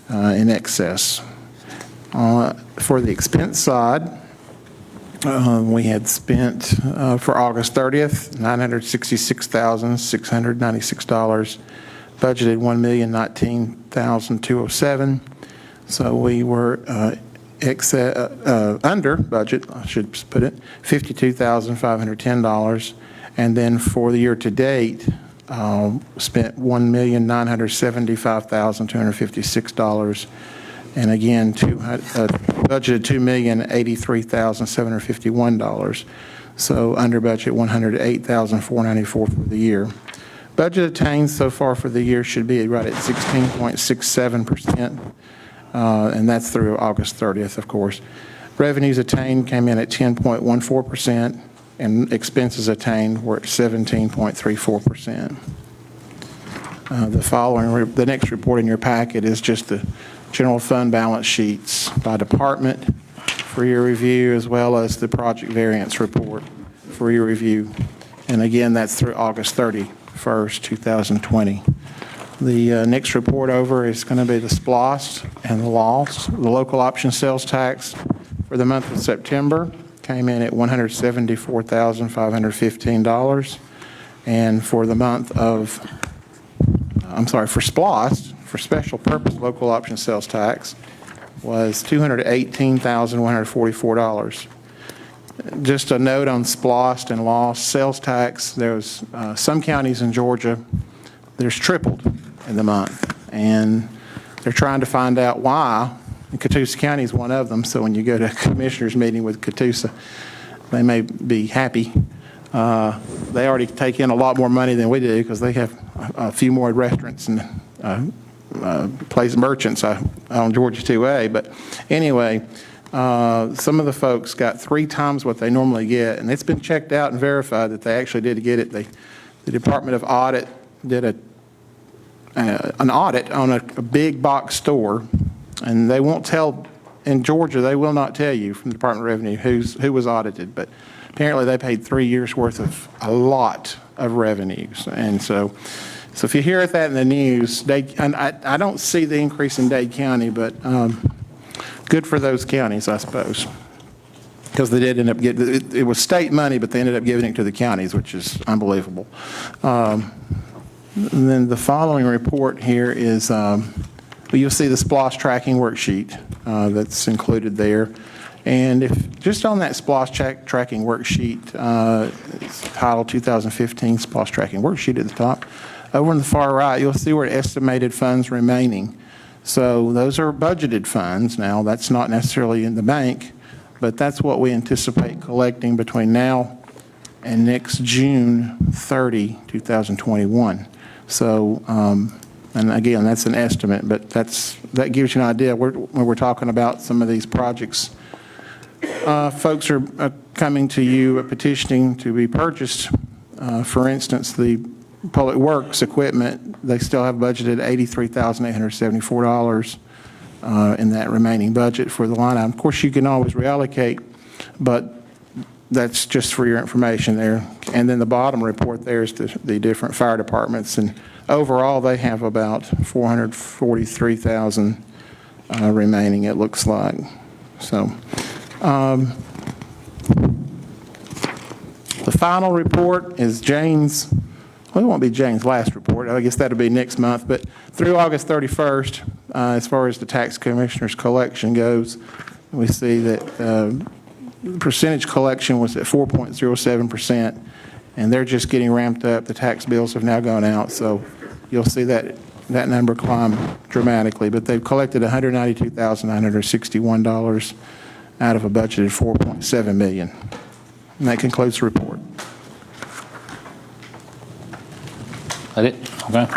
in excess. For the expense side, we had spent for August 30th, $966,696, budgeted $1,019,207. So we were under budget, I should put it, $52,510. And then for the year to date, spent $1,975,256. And again, budgeted $2,083,751. So under budget $108,494 for the year. Budget attained so far for the year should be right at 16.67%, and that's through August 30th, of course. Revenues attained came in at 10.14%, and expenses attained were at 17.34%. The next report in your packet is just the general fund balance sheets by department for your review, as well as the project variance report for your review. And again, that's through August 31st, 2020. The next report over is going to be the SPLOST and the loss. The local option sales tax for the month of September came in at $174,515. And for the month of, for SPLOST, for special purpose local option sales tax, was $218,144. Just a note on SPLOST and lost sales tax, there's some counties in Georgia, there's tripled in the month, and they're trying to find out why. And Catoosa County is one of them, so when you go to a commissioners meeting with Catoosa, they may be happy. They already take in a lot more money than we do because they have a few more restaurants and place merchants on Georgia 2A. But anyway, some of the folks got 3 times what they normally get, and it's been checked out and verified that they actually did get it. The Department of Audit did an audit on a big box store, and they won't tell, in Georgia, they will not tell you from the Department of Revenue who was audited, but apparently they paid 3 years worth of a lot of revenues. And so if you hear that in the news, and I don't see the increase in Dade County, but good for those counties, I suppose, because they did end up getting, it was state money, but they ended up giving it to the counties, which is unbelievable. And then the following report here is, you'll see the SPLOST tracking worksheet that's included there. And if just on that SPLOST tracking worksheet, it's titled 2015 SPLOST tracking worksheet at the top. Over on the far right, you'll see where estimated funds remaining. So those are budgeted funds now. That's not necessarily in the bank, but that's what we anticipate collecting between now and next June 30, 2021. So, and again, that's an estimate, but that gives you an idea when we're talking about some of these projects. Folks are coming to you petitioning to be purchased. For instance, the public works equipment, they still have budgeted $83,874 in that remaining budget for the line item. Of course, you can always reallocate, but that's just for your information there. And then the bottom report there is the different fire departments, and overall they have about $443,000 remaining, it looks like. So the final report is Jane's. Well, it won't be Jane's last report. I guess that'll be next month. But through August 31st, as far as the tax commissioner's collection goes, we see that percentage collection was at 4.07%, and they're just getting ramped up. The tax bills have now gone out, so you'll see that number climb dramatically. But they've collected $192,961 out of a budgeted $4.7 million. And that concludes the report. That it? Okay.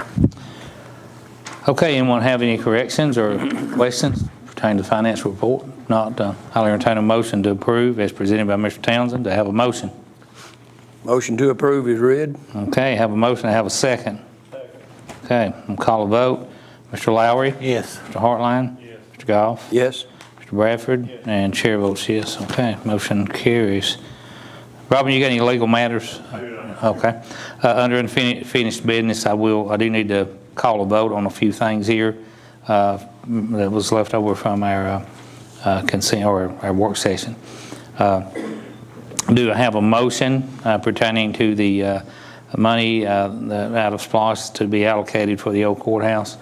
Okay, anyone have any corrections or questions pertaining to the financial report? Not, I'll entertain a motion to approve as presented by Mr. Townsend. To have a motion. Motion to approve is read. Okay, have a motion. I have a second. Okay, I'll call a vote. Mr. Lowry? Yes. Mr. Hartline? Yes. Mr. Goff? Yes. Mr. Bradford? Yes. And chair votes yes. Okay, motion carries. Robin, you got any legal matters? I do not. Okay. Under unfinished business, I do need to call a vote on a few things here that was left over from our consent or our work session. Do I have a motion pertaining to the money out of SPLOST to be allocated for the old courthouse?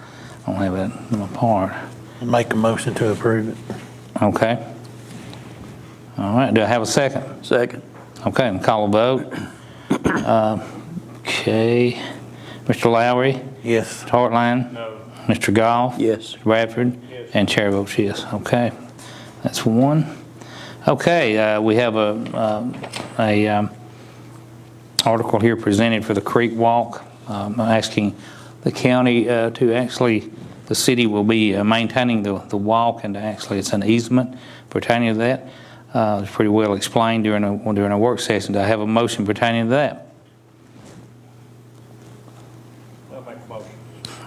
I don't have that in my part. Make a motion to approve it. Okay. All right. Do I have a second? Second. Okay. Call a vote. Okay. Mr. Lowry? Yes. Mr. Hartline? No. Mr. Goff? Yes. Mr. Bradford? Yes. And chair votes yes. Okay. That's one. Okay. We have a article here presented for the Creek Walk. Asking the county to actually, the city will be maintaining the walk, and actually it's an easement pertaining to that. It's pretty well explained during a work session. Do I have a motion pertaining to that? I'll make a motion.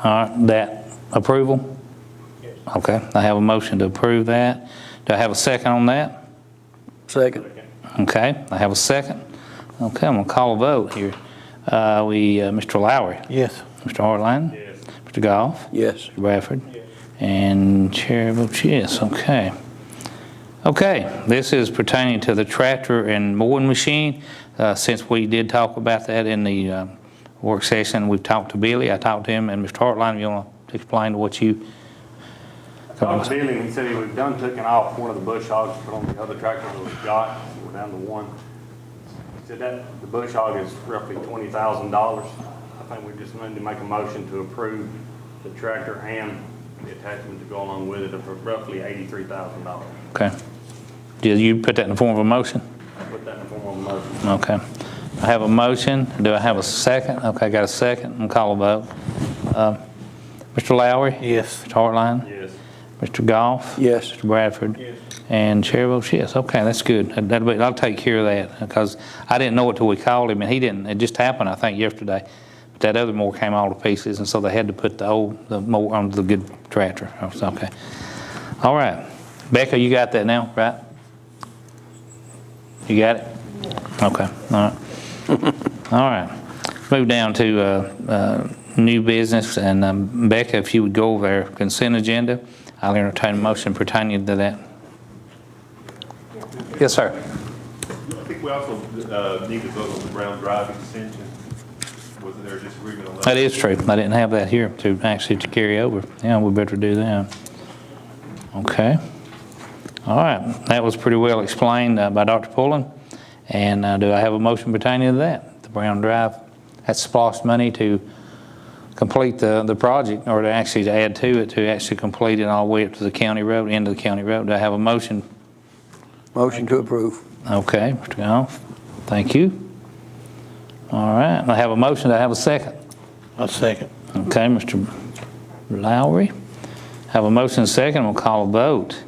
All right, that approval? Yes. Okay, I have a motion to approve that. Do I have a second on that? Second. Okay, I have a second. Okay, I'm gonna call a vote here. Mr. Lowry? Yes. Mr. Hartline? Yes. Mr. Goff? Yes. Mr. Bradford? Yes. And chair votes yes. Okay. Okay, this is pertaining to the tractor and mowing machine. Since we did talk about that in the work session, we've talked to Billy. I talked to him, and Mr. Hartline, you want to explain what you... Talked to Billy, and he said he was done taking off one of the bush hogs, put on the other tractor that we've got. We're down to one. He said that the bush hog is roughly $20,000. I think we just need to make a motion to approve the tractor and the attachment to go along with it of roughly $83,000. Okay. Did you put that in the form of a motion? I put that in the form of a motion. Okay. I have a motion. Do I have a second? Okay, I got a second. I'm call a vote. Mr. Lowry? Yes. Mr. Hartline? Yes. Mr. Goff? Yes. Mr. Bradford? Yes. And chair votes yes. Okay, that's good. I'll take care of that, because I didn't know it till we called him, and he didn't. It just happened, I think, yesterday. But that other mower came all to pieces, and so they had to put the mower on the good tractor. Okay. All right. Becca, you got that now, right? You got it? Okay. All right. All right. Move down to new business, and Becca, if you would go over our consent agenda, I'll entertain a motion pertaining to that. Yes, sir. I think we also need to vote on the Brown Drive extension. Wasn't there a disagreement on that? That is true. I didn't have that here to carry over. Yeah, we better do that. Okay. All right. That was pretty well explained by Dr. Pullen. And do I have a motion pertaining to that? The Brown Drive, that's SPLOST money to complete the project, or to actually add to it, to actually complete it all the way up to the county road, into the county road. Do I have a motion? Motion to approve. Okay, Mr. Goff. Thank you. All right, I have a motion, I have a second. I'll second. Okay, Mr. Lowry. Have a motion and a second, we'll call a vote.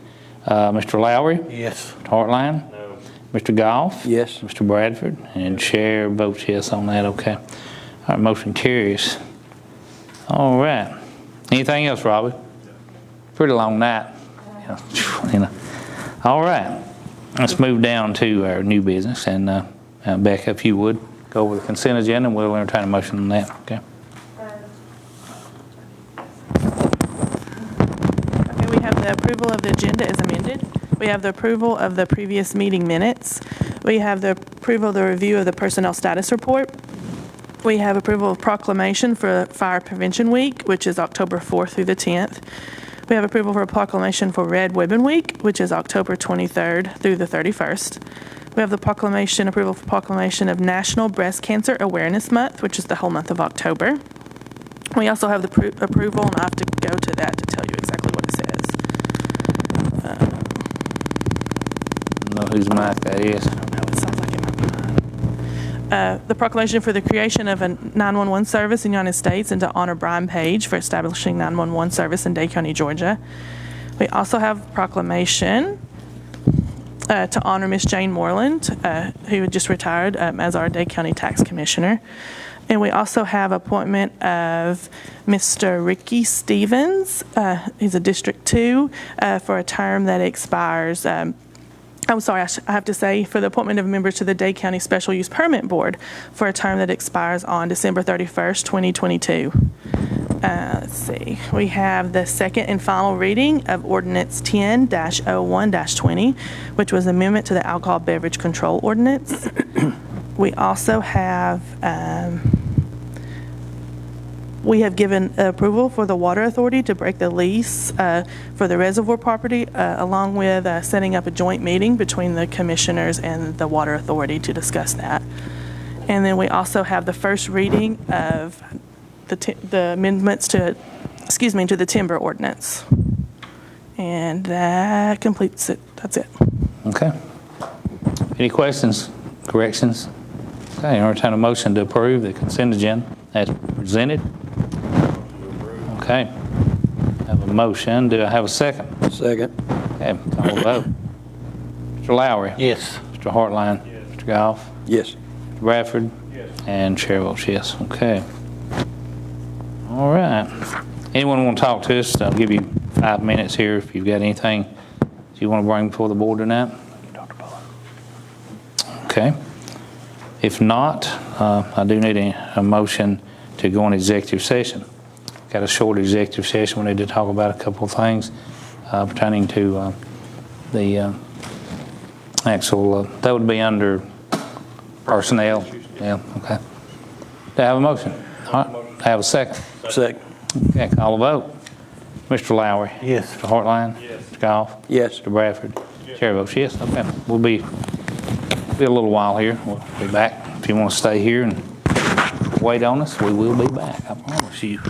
Mr. Lowry? Yes. Mr. Hartline? No. Mr. Goff? Yes. Mr. Bradford? And Chair votes yes on that, okay. All right, motion carries. All right. Anything else, Robbie? Pretty long night. You know. All right. Let's move down to our new business, and Becca, if you would, go over the consent agenda, and we'll entertain a motion on that, okay? Okay, we have the approval of the agenda as amended. We have the approval of the previous meeting minutes. We have the approval of the review of the personnel status report. We have approval of proclamation for Fire Prevention Week, which is October 4th through the 10th. We have approval for a proclamation for Red Ribbon Week, which is October 23rd through the 31st. We have the approval for proclamation of National Breast Cancer Awareness Month, which is the whole month of October. We also have the approval, and I have to go to that to tell you exactly what it says. I don't know whose mic that is. I don't know, it sounds like it might be mine. The proclamation for the creation of a 911 service in the United States and to honor Brian Page for establishing 911 service in Dade County, Georgia. We also have proclamation to honor Miss Jane Moreland, who had just retired as our Dade County Tax Commissioner. And we also have appointment of Mr. Ricky Stevens. He's a District 2 for a term that expires, I'm sorry, I have to say, for the appointment of members to the Dade County Special Use Permit Board for a term that expires on December 31st, 2022. Let's see. We have the second and final reading of Ordinance 10-01-20, which was amendment to the Alcohol Beverage Control Ordinance. We also have given approval for the Water Authority to break the lease for the reservoir property, along with setting up a joint meeting between the commissioners and the Water Authority to discuss that. And then we also have the first reading of the amendments to the timber ordinance. And that completes it. That's it. Okay. Any questions, corrections? Okay, entertain a motion to approve the consent agenda as presented. Okay. Have a motion. Do I have a second? Second. Okay, call a vote. Mr. Lowry? Yes. Mr. Hartline? Yes. Mr. Goff? Yes. Mr. Bradford? Yes. And Chair votes yes. Okay. All right. Anyone want to talk to us? I'll give you 5 minutes here if you've got anything you want to bring before the board tonight. Okay. If not, I do need a motion to go on executive session. Got a short executive session. We need to talk about a couple of things pertaining to the actual, that would be under personnel. Yeah, okay. Do I have a motion? All right. I have a second. Second. Okay, call a vote. Mr. Lowry? Yes. Mr. Hartline? Yes. Mr. Goff? Yes. Mr. Bradford? Chair votes yes. Okay, we'll be a little while here. We'll be back. If you want to stay here and wait on us, we will be back, I promise you.